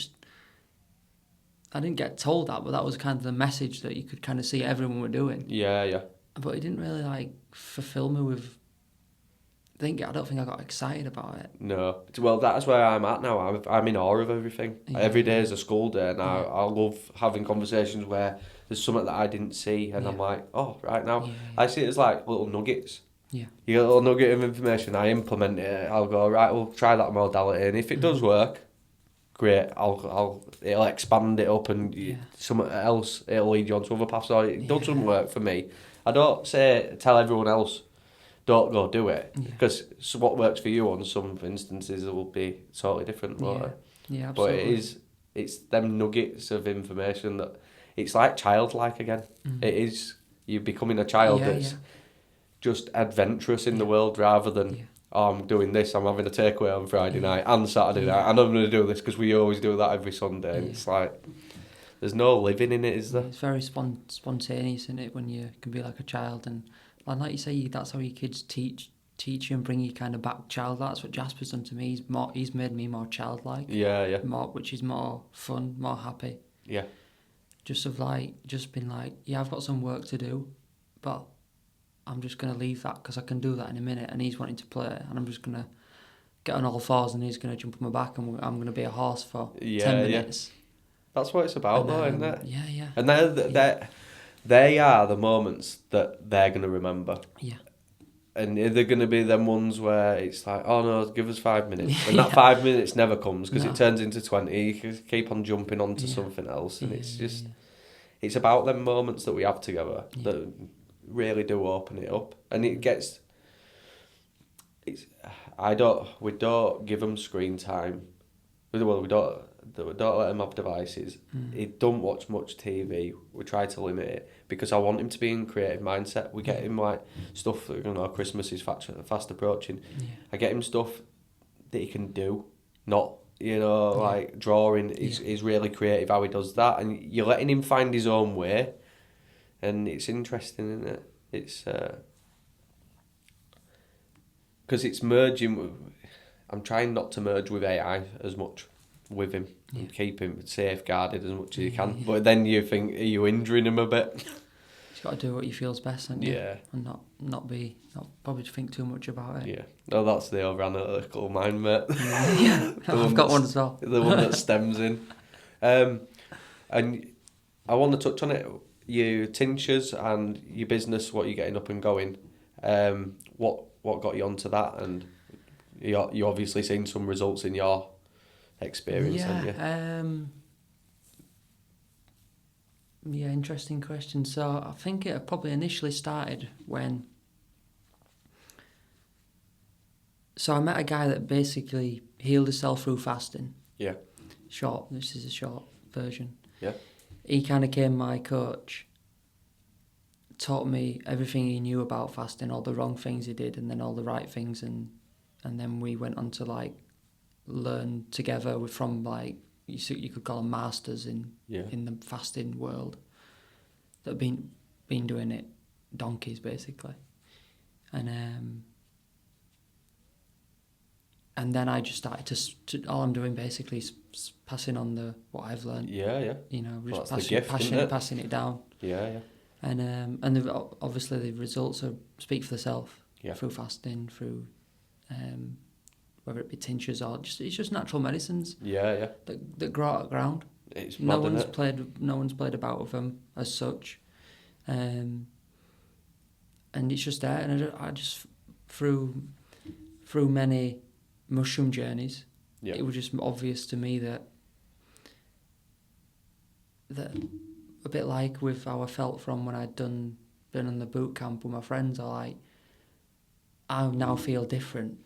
I didn't get told that, but that was kind of the message that you could kind of see everyone were doing. Yeah, yeah. But it didn't really like fulfill me with. I don't think I got excited about it. No. Well, that's where I'm at now. I'm in awe of everything. Yeah. Every day is a school day, and I love having conversations where there's something that I didn't see, and I'm like, oh, right now. Yeah. I see it as like little nuggets. Yeah. You get a little nugget of information, I implement it, I'll go, right, we'll try that modality, and if it does work, great, it'll expand it up, and something else, it'll lead you on to other paths. So it doesn't work for me. I don't tell everyone else, don't go do it, because what works for you on some instances will be totally different. Yeah, absolutely. But it's them nuggets of information that, it's like childlike again. It is, you're becoming a child that's just adventurous in the world, rather than, oh, I'm doing this, I'm having a takeaway on Friday night and Saturday night, and I'm going to do this because we always do that every Sunday. And it's like, there's no living in it, is there? It's very spontaneous, isn't it, when you can be like a child. And like you say, that's how your kids teach you and bring you kind of back child. That's what Jasper's done to me. He's made me more childlike. Yeah. Which is more fun, more happy. Yeah. Just been like, yeah, I've got some work to do, but I'm just going to leave that because I can do that in a minute. And he's wanting to play, and I'm just going to get on all fours, and he's going to jump on my back, and I'm going to be a horse for 10 minutes. That's what it's about, though, isn't it? Yeah. And they are the moments that they're going to remember. Yeah. And they're going to be them ones where it's like, oh no, give us 5 minutes. And that 5 minutes never comes, because it turns into 20. You keep on jumping onto something else. And it's just, it's about them moments that we have together that really do open it up. And it gets, we don't give them screen time. Well, we don't let them have devices. He don't watch much TV. We try to limit it, because I want him to be in creative mindset. We get him like stuff that, Christmas is fast approaching. I get him stuff that he can do, not like drawing. He's really creative how he does that, and you're letting him find his own way, and it's interesting, isn't it? It's because it's merging. I'm trying not to merge with AI as much with him and keep him safeguarded as much as you can. But then you think, are you injuring him a bit? You've got to do what you feel's best, haven't you? Yeah. And not probably think too much about it. Yeah. No, that's the over-analytical mind, mate. Yeah, I've got one as well. The one that stems in. And I want to touch on it. Your tinctures and your business, what you're getting up and going. What got you onto that? And you obviously seen some results in your experience, haven't you? Interesting question. So I think it probably initially started when... So I met a guy that basically healed himself through fasting. Yeah. This is a short version. Yeah. He kind of became my coach, taught me everything he knew about fasting, all the wrong things he did, and then all the right things, and then we went on to like learn together from like you could call them masters in the fasting world that have been doing it donkeys basically, and then I just started to all I'm doing basically is passing on what I've learned. Passing it down. And obviously the results speak for themselves through fasting, through whether it be tinctures or it's just natural medicines. That grow out of the ground. It's no one's played about with them as such, and it's just there. And I just through many mushroom journeys, it was just obvious to me that that a bit like with how I felt from when been on the boot camp with my friends, I now feel different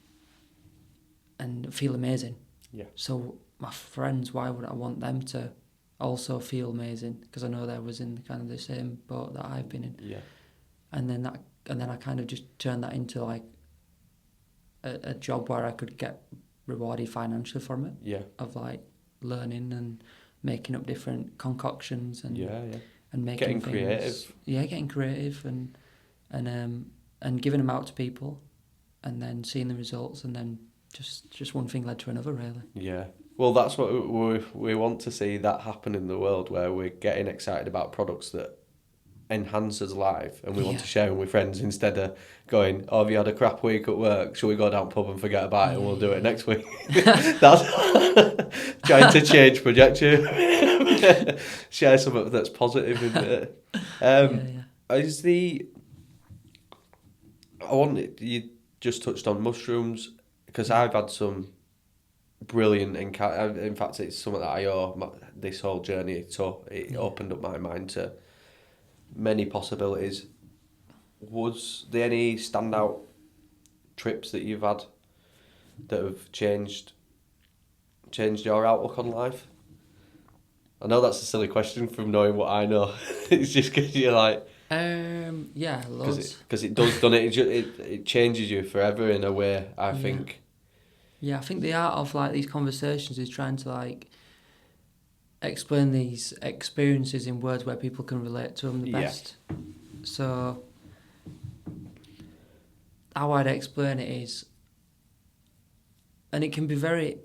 and feel amazing. Yeah. So my friends, why would I want them to also feel amazing? Because I know they was in kind of the same boat that I've been in. Yeah. And then I kind of just turned that into like a job where I could get rewarded financially from it. Yeah. Of like learning and making up different concoctions and and making getting things, creative. Yeah, getting creative and giving them out to people, and then seeing the results, and then just one thing led to another, really. Yeah. Well, that's what we want to see that happen in the world, where we're getting excited about products that enhance us life, and we want to share them with friends instead of going, oh, have you had a crap week at work? Shall we go down pub and forget about it and we'll do it next week? That's trying to change projection. Share something that's positive in it. You just touched on mushrooms, because I've had some brilliant encounter. In fact, it's something that I owe this whole journey, so it opened up my mind to many possibilities. Was there any standout trips that you've had that have changed your outlook on life? I know that's a silly question from knowing what I know. It's just because you're like... yeah, loads. Because it does, doesn't it? It changes you forever in a way, I think. Yeah, I think the art of like these conversations is trying to like explain these experiences in words where people can relate to them the best. So how I'd explain it is, and it can be very,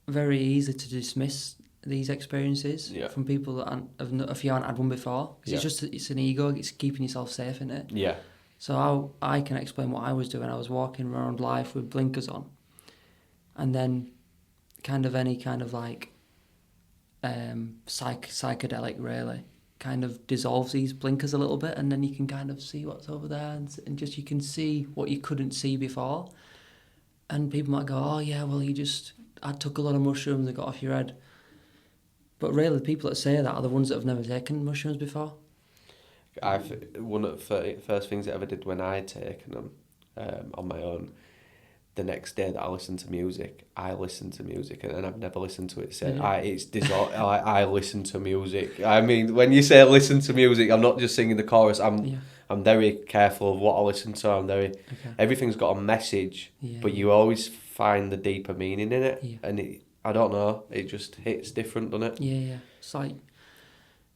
very easy to dismiss these experiences from people that if you haven't had one before, because it's an ego, it's keeping yourself safe, isn't it? Yeah. So how I can explain what I was doing. I was walking around life with blinkers on, and then any kind of like psychedelic really kind of dissolves these blinkers a little bit, and then you can kind of see what's over there, and just you can see what you couldn't see before. And people might go, oh yeah, well I took a lot of mushrooms and got off your head. But really, the people that say that are the ones that have never taken mushrooms before. One of the first things I ever did when I had taken them on my own, the next day that I listened to music, and I've never listened to it since. I listen to music. I mean, when you say listen to music, I'm not just singing the chorus. I'm very careful of what I listen to. Everything's got a message, but you always find the deeper meaning in it, and I don't know, it just hits different, doesn't it? Yeah. It's like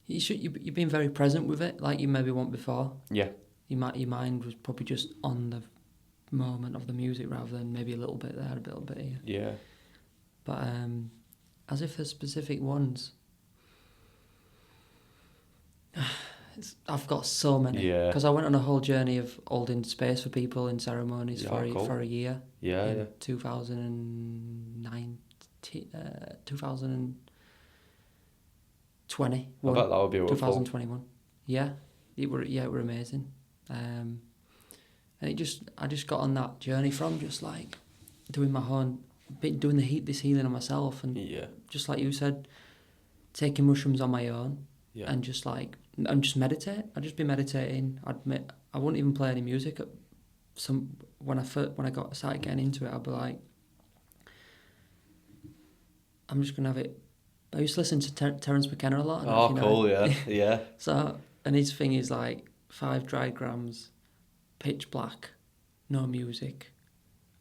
you've been very present with it, like you maybe weren't before. Yeah. Your mind was probably just on the moment of the music rather than maybe a little bit there, a little bit here. Yeah. But as if there's specific ones, I've got so many. Yeah. Because I went on a whole journey of holding space for people in ceremonies for a year. Yeah. In 2020. I bet that would be 2021. Yeah, it were amazing. And I just got on that journey from just like doing my own, doing this healing on myself, and just like you said, taking mushrooms on my own, and just like meditate. I'd just be meditating. I wouldn't even play any music. When I started getting into it, I'd be like, I'm just gonna have it. I used to listen to Terence McKenna a lot. Oh, cool! Yeah. So, and his thing is like 5 dry grams, pitch black, no music.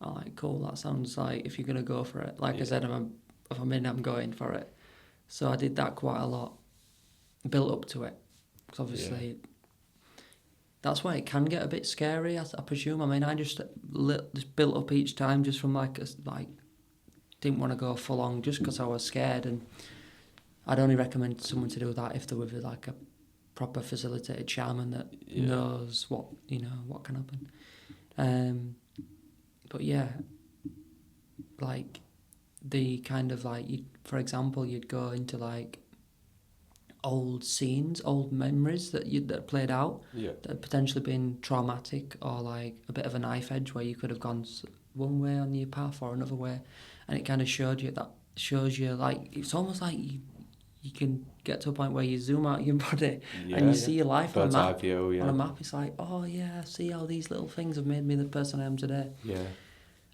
I'm like, cool. That sounds like if you're gonna go for it. Like I said, if I'm in, I'm going for it. So I did that quite a lot. Built up to it, because obviously that's why it can get a bit scary. I presume. I mean, I just built up each time just from didn't want to go full on just because I was scared, and I'd only recommend someone to do that if they're with like a proper facilitated shaman that knows what can happen. But yeah, like the kind of like for example, you'd go into like old scenes, old memories that played out that had potentially been traumatic, or like a bit of a knife edge where you could have gone one way on your path or another way, and it kind of shows you like it's almost like you can get to a point where you zoom out your body Yeah, and you yeah. see your life on a Bird's eye map. view, yeah. On a map, it's like, oh yeah, see how these little things have made me the person I am today. Yeah.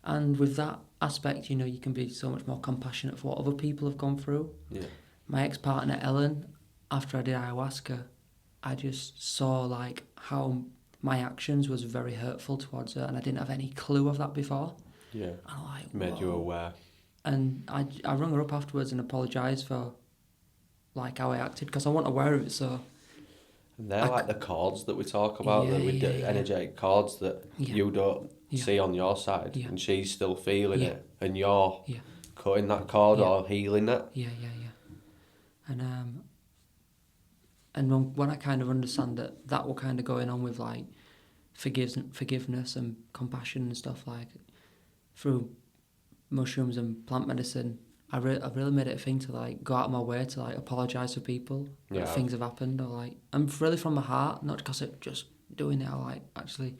And with that aspect, you can be so much more compassionate for what other people have gone through. Yeah. My ex-partner Ellen, after I did ayahuasca, I just saw like how my actions was very hurtful towards her, and I didn't have any clue of that before. Yeah. And I'm like, Made you whoa. aware. And I rung her up afterwards and apologised for like how I acted, because I wasn't aware of it. So And they're like the chords that we talk about, Yeah, that we do, yeah. energetic chords that Yeah. you don't Yeah. see on your side, Yeah. and she's still feeling Yeah. it, and you're yeah, cutting that cord Yeah. or healing it. yeah. And when I kind of understand that were kind of going on with like forgiveness and compassion and stuff, like through mushrooms and plant medicine, I've really made it a thing to like go out of my way to like apologise to people Yeah. that things have happened, or like I'm really from my heart, not because I'm just doing it. I like actually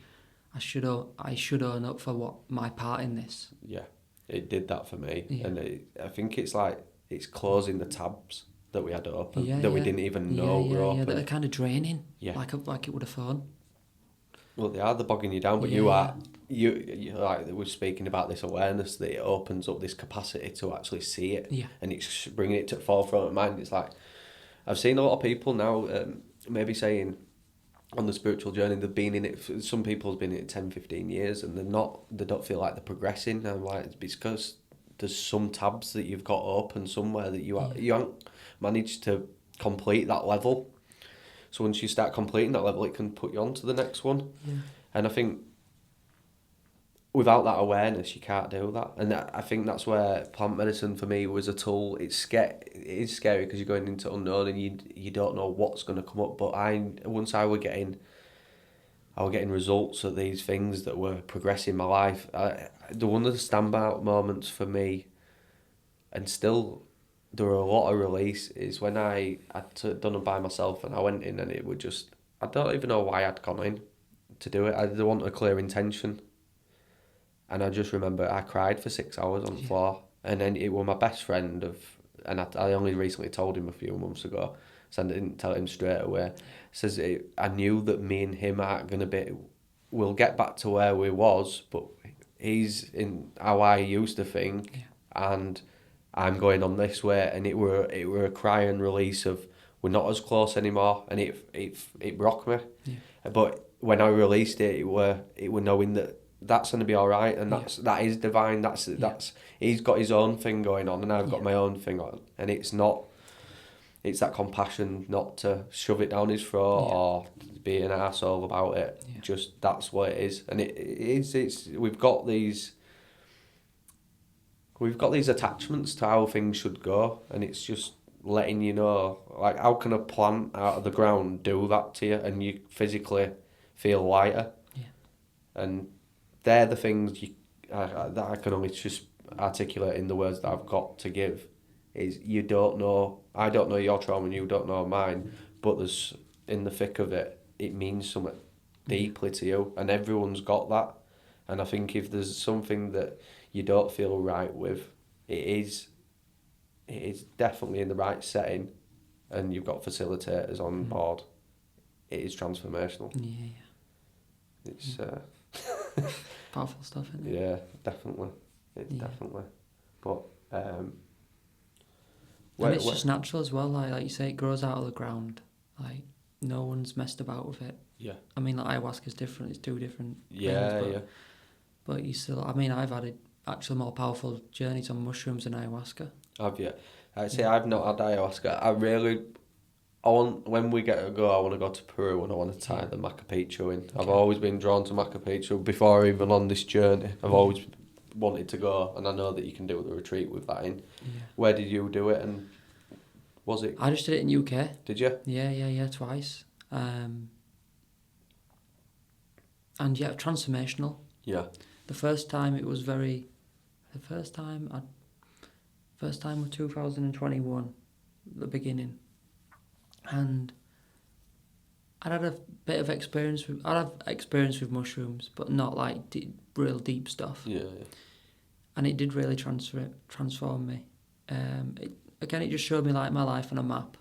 I should own up for what my part in this. Yeah, it did that for me, Yeah. and I think it's like it's closing the tabs that we had open, Yeah, that we yeah. didn't even know were open. Yeah, that are kind of draining. Yeah. Like it would have phone. Well, they are, they're bogging you down, but Yeah, you like we're speaking about this awareness, that it opens up this capacity to actually see it, Yeah. and it's bringing it to the forefront of mind. It's like I've seen a lot of people now maybe saying on the spiritual journey they've been in it. Some people have been in it 10, 15 years, and they don't feel like they're progressing. And I'm like, it's because there's some tabs that you've got open somewhere that you haven't managed to complete that level. So once you start completing that level, it can put you on to the next one. Yeah. And I think without that awareness, you can't do that. And I think that's where plant medicine for me was a tool. It is scary because you're going into unknown and you don't know what's going to come up. But once I was getting results of these things that were progressing my life. The one of the standout moments for me, and still there were a lot of release, is when I had done it by myself, and I went in and it would just, I don't even know why I'd gone in to do it. I didn't want a clear intention. And I just remember I cried for 6 hours on the floor. And then it was my best friend and I only recently told him a few months ago, so I didn't tell him straight away. Says I knew that me and him aren't going to be, we'll get back to where we was, but he's in how I used to think, and I'm going on this way. And it were a cry and release of we're not as close anymore, and it broke me. Yeah. But when I released it, it were knowing that that's going to be all right, and that is divine. That's he's got his own thing going on, and I've got my own thing on, and it's that compassion, not to shove it down his throat or be an arsehole about it. Just that's what it is, and it's we've got these attachments to how things should go, and it's just letting you know, like, how can a plant out of the ground do that to you, and you physically feel lighter, and they're the things that I can only just articulate in the words that I've got to give. Is I don't know your trauma and you don't know mine, but there's, in the thick of it, it means something deeply to you, and everyone's got that. And I think if there's something that you don't feel right with, it is definitely in the right setting, and you've got facilitators on board, it is transformational. It's powerful stuff, isn't it? Yeah, definitely. Definitely. But and it's just natural as well, like you say, it grows out of the ground. Like, no one's messed about with it. Yeah. I mean, like, ayahuasca's different, it's two different things. But you still, I mean, I've had actually more powerful journeys on mushrooms than ayahuasca. Have you? I'd say I've not had ayahuasca. When we get to go, I want to go to Peru and I want to tie the Machu Picchu in. Okay. I've always been drawn to Machu Picchu before even on this journey. I've always wanted to go, and I know that you can do the retreat with that in. Yeah. Where did you do it, and was it? I just did it in UK. Did you? Yeah, twice. And transformational. Yeah. The first time was 2021, the beginning. And I'd had a bit of experience with mushrooms, but not like real deep stuff. Yeah. And it did really transform me. again, it just showed me like my life on a map.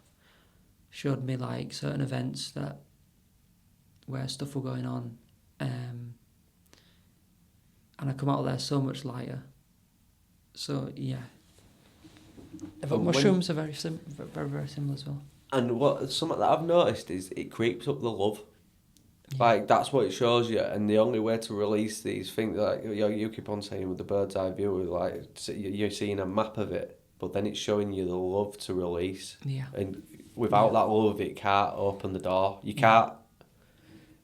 Showed me like certain events where stuff were going on, and I come out of there so much lighter. So yeah, but mushrooms are very very similar as well. And something that I've noticed is it creeps up the love. Yeah. Like, that's what it shows you, and the only way to release these things, like you keep on saying with the bird's eye view, like you're seeing a map of it, but then it's showing you the love to release. Yeah. And without that love, it can't open the door. You can't.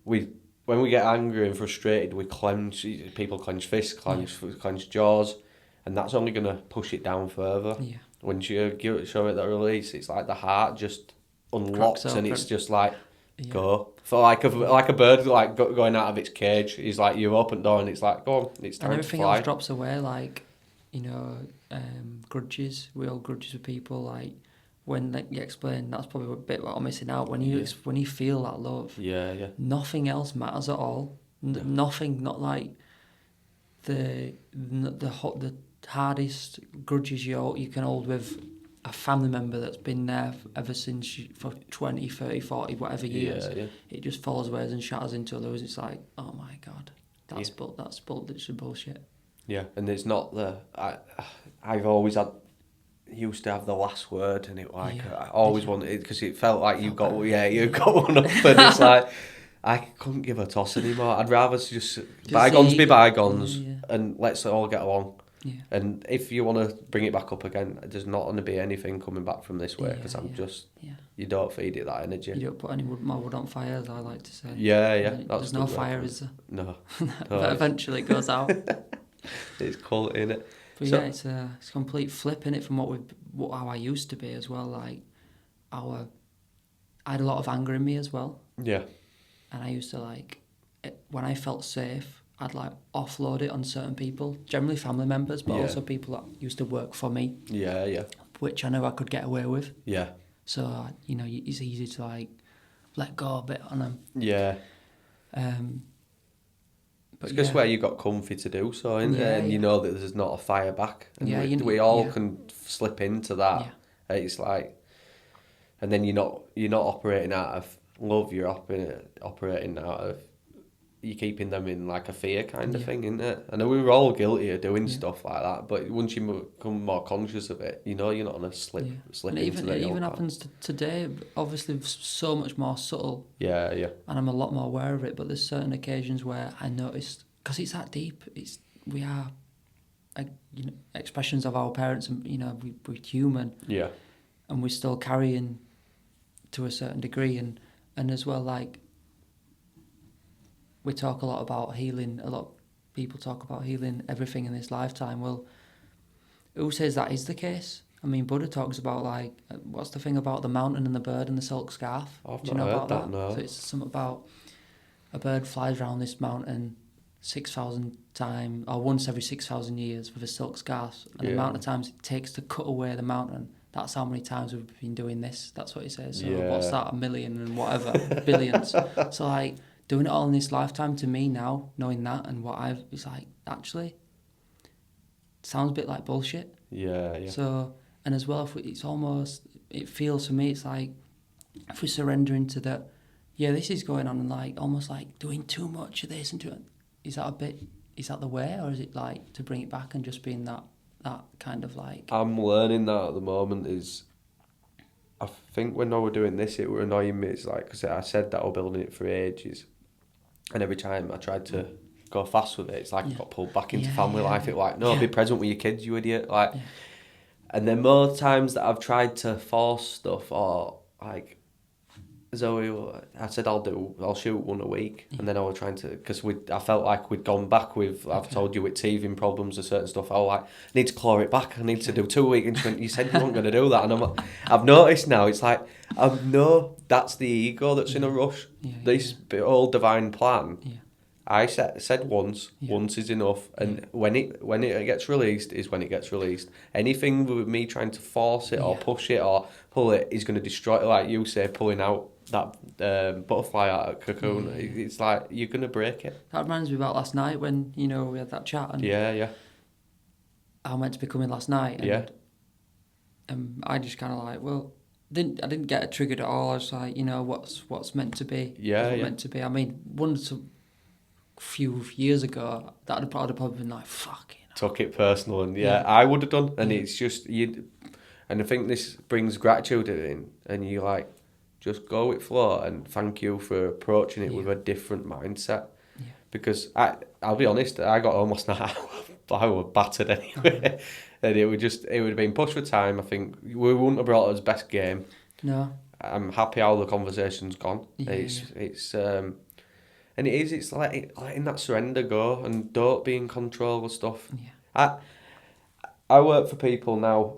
When we get angry and frustrated, people clench fists, clench jaws, and that's only going to push it down further. Yeah. Once you show it that release, it's like the heart just unlocks, and it's just like, go. For like a bird like going out of its cage, it's like you open the door and it's like, go on, it's time to fly. And everything else drops away, like, grudges. We hold grudges with people, like, when you explain, that's probably a bit what I'm missing out. When you feel that love, nothing else matters at all. Nothing, not like the hardest grudges you can hold with a family member that's been there ever since for 20, 30, 40, whatever years. It just falls away and shatters into others. It's like, oh my God, that's bullshit. Yeah, and it's not I've always used to have the last word, and I always wanted it because it felt like you got one up, and it's like I couldn't give a toss anymore. I'd rather just bygones be bygones, and let's all get along. Yeah. And if you want to bring it back up again, there's not going to be anything coming back from this way, because you don't feed it that energy. You don't put any more wood on fire, as I like to say. Yeah. There's no fire, is there? No. But eventually it goes out. It's quality, innit? But yeah, it's a complete flip in it from how I used to be as well. Like, I had a lot of anger in me as well. Yeah. And I used to when I felt safe, I'd offload it on certain people, generally family members, but also people that used to work for me. Yeah. Which I know I could get away with. Yeah. So it's easy to let go a bit on them. Yeah. But it's where you got comfy to do so, isn't it? And you know that there's not a fire back. And we all can slip into that. Yeah. It's like, and then you're not operating out of love. You're operating out of, you're keeping them in like a fear kind of thing, isn't it? I know we were all guilty of doing stuff like that, but once you become more conscious of it, you're not gonna slip and into it even happens today. Obviously, so much more subtle. Yeah. And I'm a lot more aware of it. But there's certain occasions where I noticed, because it's that deep. We are, expressions of our parents, and we're human. Yeah. And we're still carrying to a certain degree, and as well, like, we talk a lot about healing. A lot of people talk about healing everything in this lifetime. Well, who says that is the case? I mean, Buddha talks about, what's the thing about the mountain and the bird and the silk scarf? I've Do you not know heard about that? No. So it's something about a bird flies around this mountain 6,000 times, or once every 6,000 years with a silk scarf. And the amount of times it takes to cut away the mountain, that's how many times we've been doing this. That's what he says. So what's that, 1 million and whatever, billions. So, doing it all in this lifetime, to me now, knowing that and what it's like, actually, sounds a bit like bullshit. Yeah. So, and as well, it feels for me, it's like, if we're surrendering to that, this is going on, and almost like doing too much of this and is that the way, or is it like to bring it back and just being that kind of like... I'm learning that at the moment. I think when I were doing this, it were annoying me. It's like, because I said that I was building it for ages, and every time I tried to go fast with it, it's like I got pulled back into family life. It be present with your kids, you idiot. And then more times that I've tried to force stuff, or like Zoe, I said I'll shoot one a week, and then I was trying to, because I felt like we'd gone back with, I've told you, with teething problems or certain stuff. I was like, I need to claw it back. I need to do 2 weeks. And she went, you said you weren't going to do that, and I've noticed now. It's like, that's the ego that's in a rush. This whole divine plan. I said once is enough, and when it gets released is when it gets released. Anything with me trying to force it or push it or pull it is going to destroy it, like you say, pulling out that butterfly out of a cocoon. It's like, you're going to break it. That reminds me about last night when, we had that chat. And yeah. I meant to be coming last night. And I just kind of like, well, I didn't get triggered at all. I was like, what's meant to be. Yeah, What's yeah. meant to be. I mean, a few years ago, I'd have probably been like, fuck. Took it personal, and Yeah. I would have done. And Yeah. it's just you, and I think this brings gratitude in, and you like just go with flow and thank you for approaching it with a different mindset. Yeah. Because I'll be honest, I got almost an hour. I was battered anyway, and it would have been pushed for time. I think we wouldn't have brought us best game. No. I'm happy how the conversation's gone. Yeah, It's and it's like letting that surrender go and don't be in control of stuff. Yeah. I work for people now,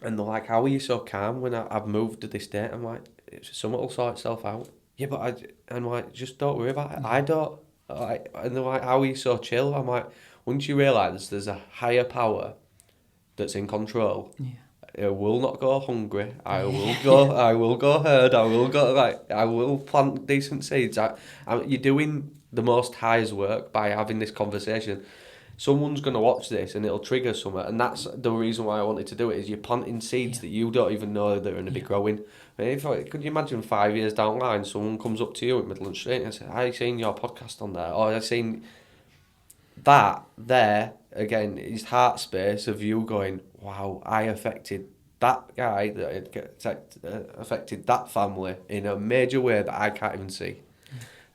and they're like, "How are you so calm when I've moved to this date?" I'm like, "Something will sort itself out." Yeah, but I'm like, just don't worry about it. I don't. And they're like, "How are you so chill?" I'm like, once you realise there's a higher power that's in control, I will not go hungry. I will go. I will go herd. I will go I will plant decent seeds. You're doing the most highest work by having this conversation. Someone's going to watch this and it'll trigger something, and that's the reason why I wanted to do it. Is you're planting seeds that you don't even know they're going to be growing. I mean, could you imagine 5 years down the line, someone comes up to you at Midland Street and says, "I seen your podcast on there," or "I seen that there." Again, is heart space of you going, "Wow, I affected that guy that affected that family in a major way that I can't even see."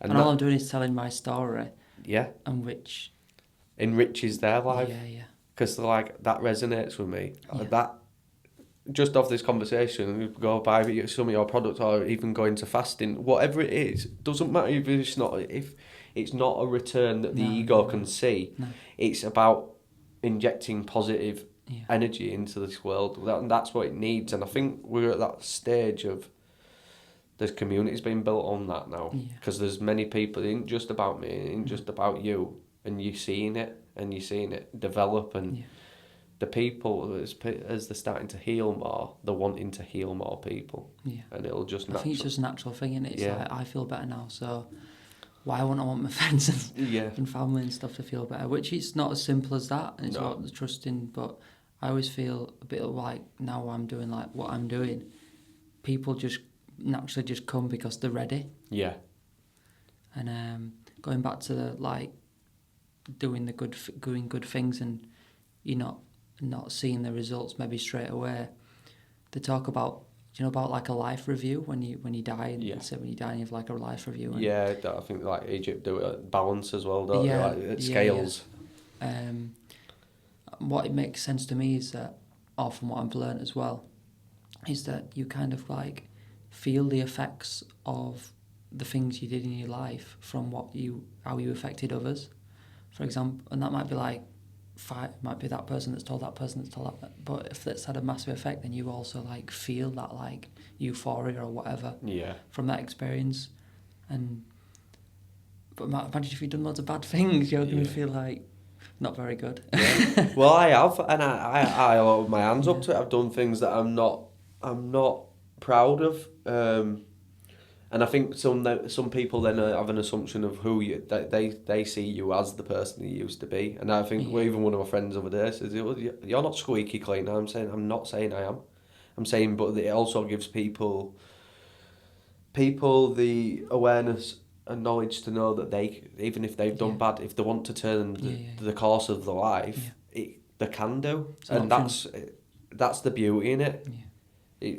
And all I'm doing is telling my story. Yeah. And which enriches their life. Yeah. Because they're like, that resonates with me. Yeah. That just off this conversation, go buy some of your products or even go into fasting, whatever it is, doesn't matter if it's not a return that the ego can see. No. It's about injecting positive energy into this world. That's what it needs. And I think we're at that stage of there's communities being built on that now. Because there's many people, it ain't just about me, it ain't just about you. And you're seeing it develop, and the people, as they're starting to heal more, they're wanting to heal more people. Yeah. And it'll just I think it's just a natural thing, and it's like, I feel better now, so why wouldn't I want my friends and family and stuff to feel better? Which it's not as simple as that, and it's about the trusting, but I always feel a bit like now I'm doing like what I'm doing, people just naturally just come because they're ready. Yeah. And going back to the, like, doing good things, and you're not seeing the results maybe straight away. They talk about, about like a life review when you die, and say when you die and you have like a life review. And I think like Egypt do it balance as well, don't they? Like at scales. Yeah. What it makes sense to me is that, or from what I've learned as well, is that you kind of like feel the effects of the things you did in your life from how you affected others. For example, and that might be like, might be that person that's told that person that's told that. But if that's had a massive effect, then you also like feel that like euphoria or whatever from that experience. But imagine if you've done loads of bad things, you're going to feel like not very good. Yeah. Well, I have, and I hold my hands up to it. I've done things that I'm not proud of. And I think some people then have an assumption of who they see you as the person you used to be. And I think even one of my friends over there says, "You're not squeaky clean." I'm not saying I am. I'm saying, but it also gives people the awareness and knowledge to know that they, even if they've done bad, if they want to turn the course of their life, they can do. And that's the beauty in it. Yeah.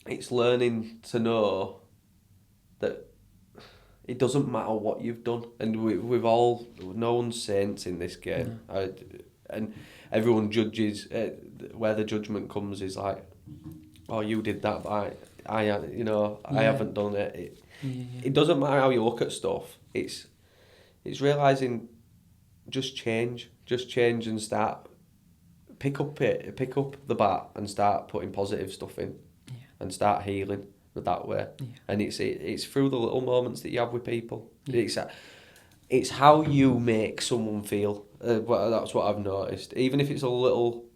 It's learning to know that it doesn't matter what you've done, and we've all, no one's saints in this game. And everyone judges, where the judgment comes is like, "Oh, you did that, but I haven't done it." It doesn't matter how you look at stuff. It's realising, just change and start pick up the bat and start putting positive stuff in. And start healing that way. And it's through the little moments that you have with people. It's how you make someone feel. That's what I've noticed. Even if it's a little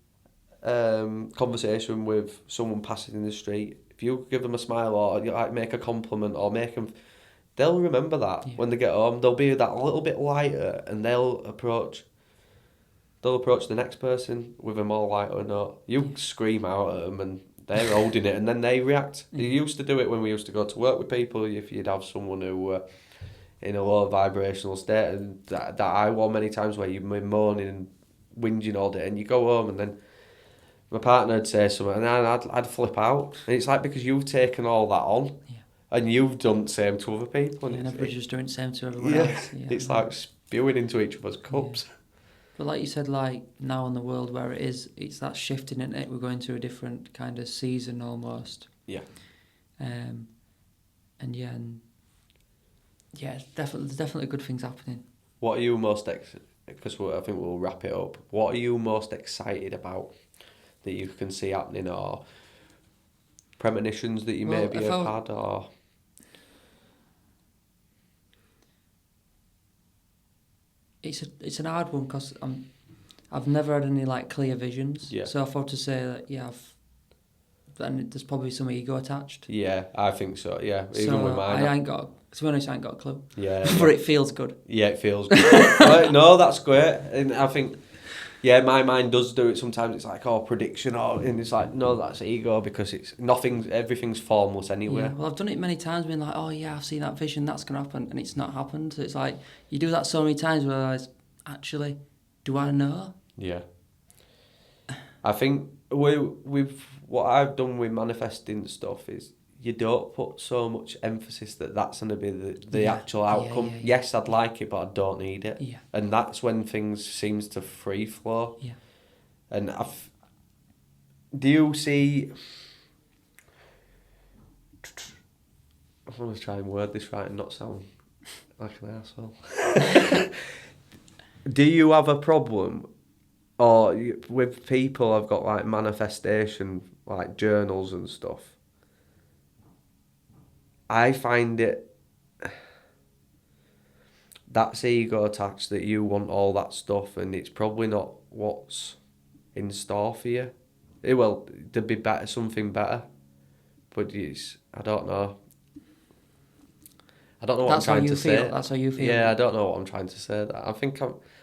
conversation with someone passing in the street, if you give them a smile or like make a compliment or make them, they'll remember that when they get home. They'll be that little bit lighter, and they'll approach they'll approach the next person with a more lighter note. You scream out at them and they're holding it, and then they react. You used to do it when we used to go to work with people. If you'd have someone who were in a low vibrational state, and that I wore many times where you've been moaning and whinging all day, and you go home and then my partner would say something and then I'd flip out. And it's like because you've taken all that on and you've done the same to other people. And everybody's just doing the same to everyone else. Yeah, it's like spewing into each other's cups. Yeah. But like you said, like now in the world where it is, it's that shifting, isn't it? We're going through a different kind of season almost. Yeah. And there's definitely good things happening. What are you most because I think we'll wrap it up. What are you most excited about that you can see happening, or premonitions that you maybe have had, or? It's an hard one because I've never had any like clear visions. Yeah. So if I were to say that, then there's probably some ego attached. Yeah, I think so. Yeah, even with mine. To be honest, I ain't got a clue. Yeah. But it feels good. Yeah, it feels good. Right, no, that's great, and I think. Yeah, my mind does do it sometimes. It's like, prediction, and it's like, no, that's ego because everything's formless anyway. Yeah, well, I've done it many times, being like, I've seen that vision, that's going to happen, and it's not happened. So it's like, you do that so many times where I realize, actually, do I know? Yeah. I think with what I've done with manifesting stuff is you don't put so much emphasis that's going to be the actual outcome. Yeah. Yes, I'd like it, but I don't need it. Yeah. And that's when things seems to free flow. Yeah. And do you see... I'm going to try and word this right and not sound like an arsehole. Do you have a problem with people have got like manifestation, like journals and stuff? I find that's ego attached, that you want all that stuff and it's probably not what's in store for you. There'd be something better, but I don't know. I don't know what I'm trying to say. That's how you feel. Yeah, I don't know what I'm trying to say. I think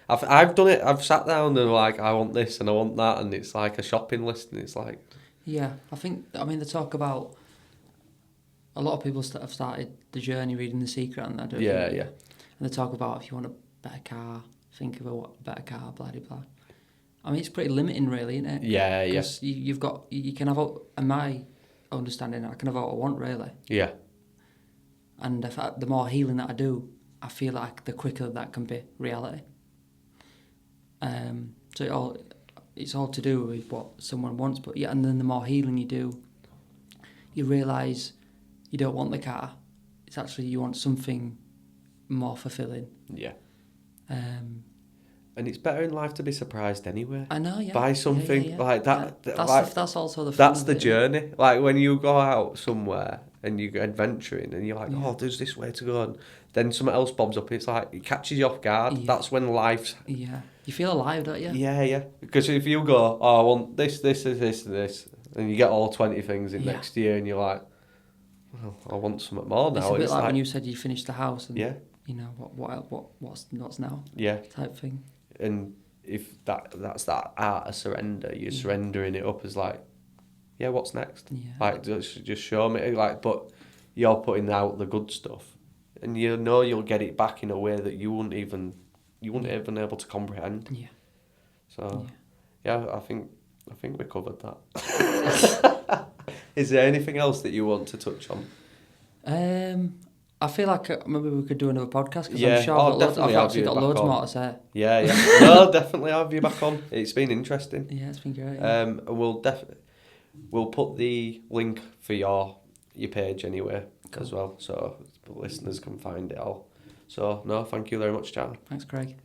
I've done it. I've sat down and like, I want this and I want that, and it's like a shopping list, and it's like... Yeah, they talk about... A lot of people have started the journey reading The Secret, and they do. Yeah. And they talk about if you want a better car, think of a better car, blah, blah, blah. I mean, it's pretty limiting, really, isn't it? Yeah. Because you can have, in my understanding, I can have what I want, really. Yeah. And the more healing that I do, I feel like the quicker that can be reality. So it's all to do with what someone wants, but yeah, and then the more healing you do, you realise you don't want the car. It's actually you want something more fulfilling. Yeah. And it's better in life to be surprised anyway. I know, yeah. By something like that. That's also the fun. That's the journey. Like when you go out somewhere and you go adventuring and you're like, there's this way to go, and then something else bobs up. It's like it catches you off guard. Yeah. That's when life's... Yeah. You feel alive, don't you? Yeah. Because if you go, I want this, and you get all 20 things in next year, and you're like, well, I want something more now. It's a bit like when you said you finished the house, and you know what's now? Yeah. Type thing. And if that's that art of surrender, you're surrendering it up as like, what's next? Yeah. Like just show me, like, but you're putting out the good stuff, and you know you'll get it back in a way that you wouldn't even able to comprehend. Yeah. So, I think we covered that. Is there anything else that you want to touch on? I feel like maybe we could do another podcast, because I'm sure I've actually got loads more to say. Yeah. No, definitely have you back on. It's been interesting. Yeah, it's been great. And we'll put the link for your page anyway as well, so the listeners can find it all. So, no, thank you very much, Charlie. Thanks, Craig.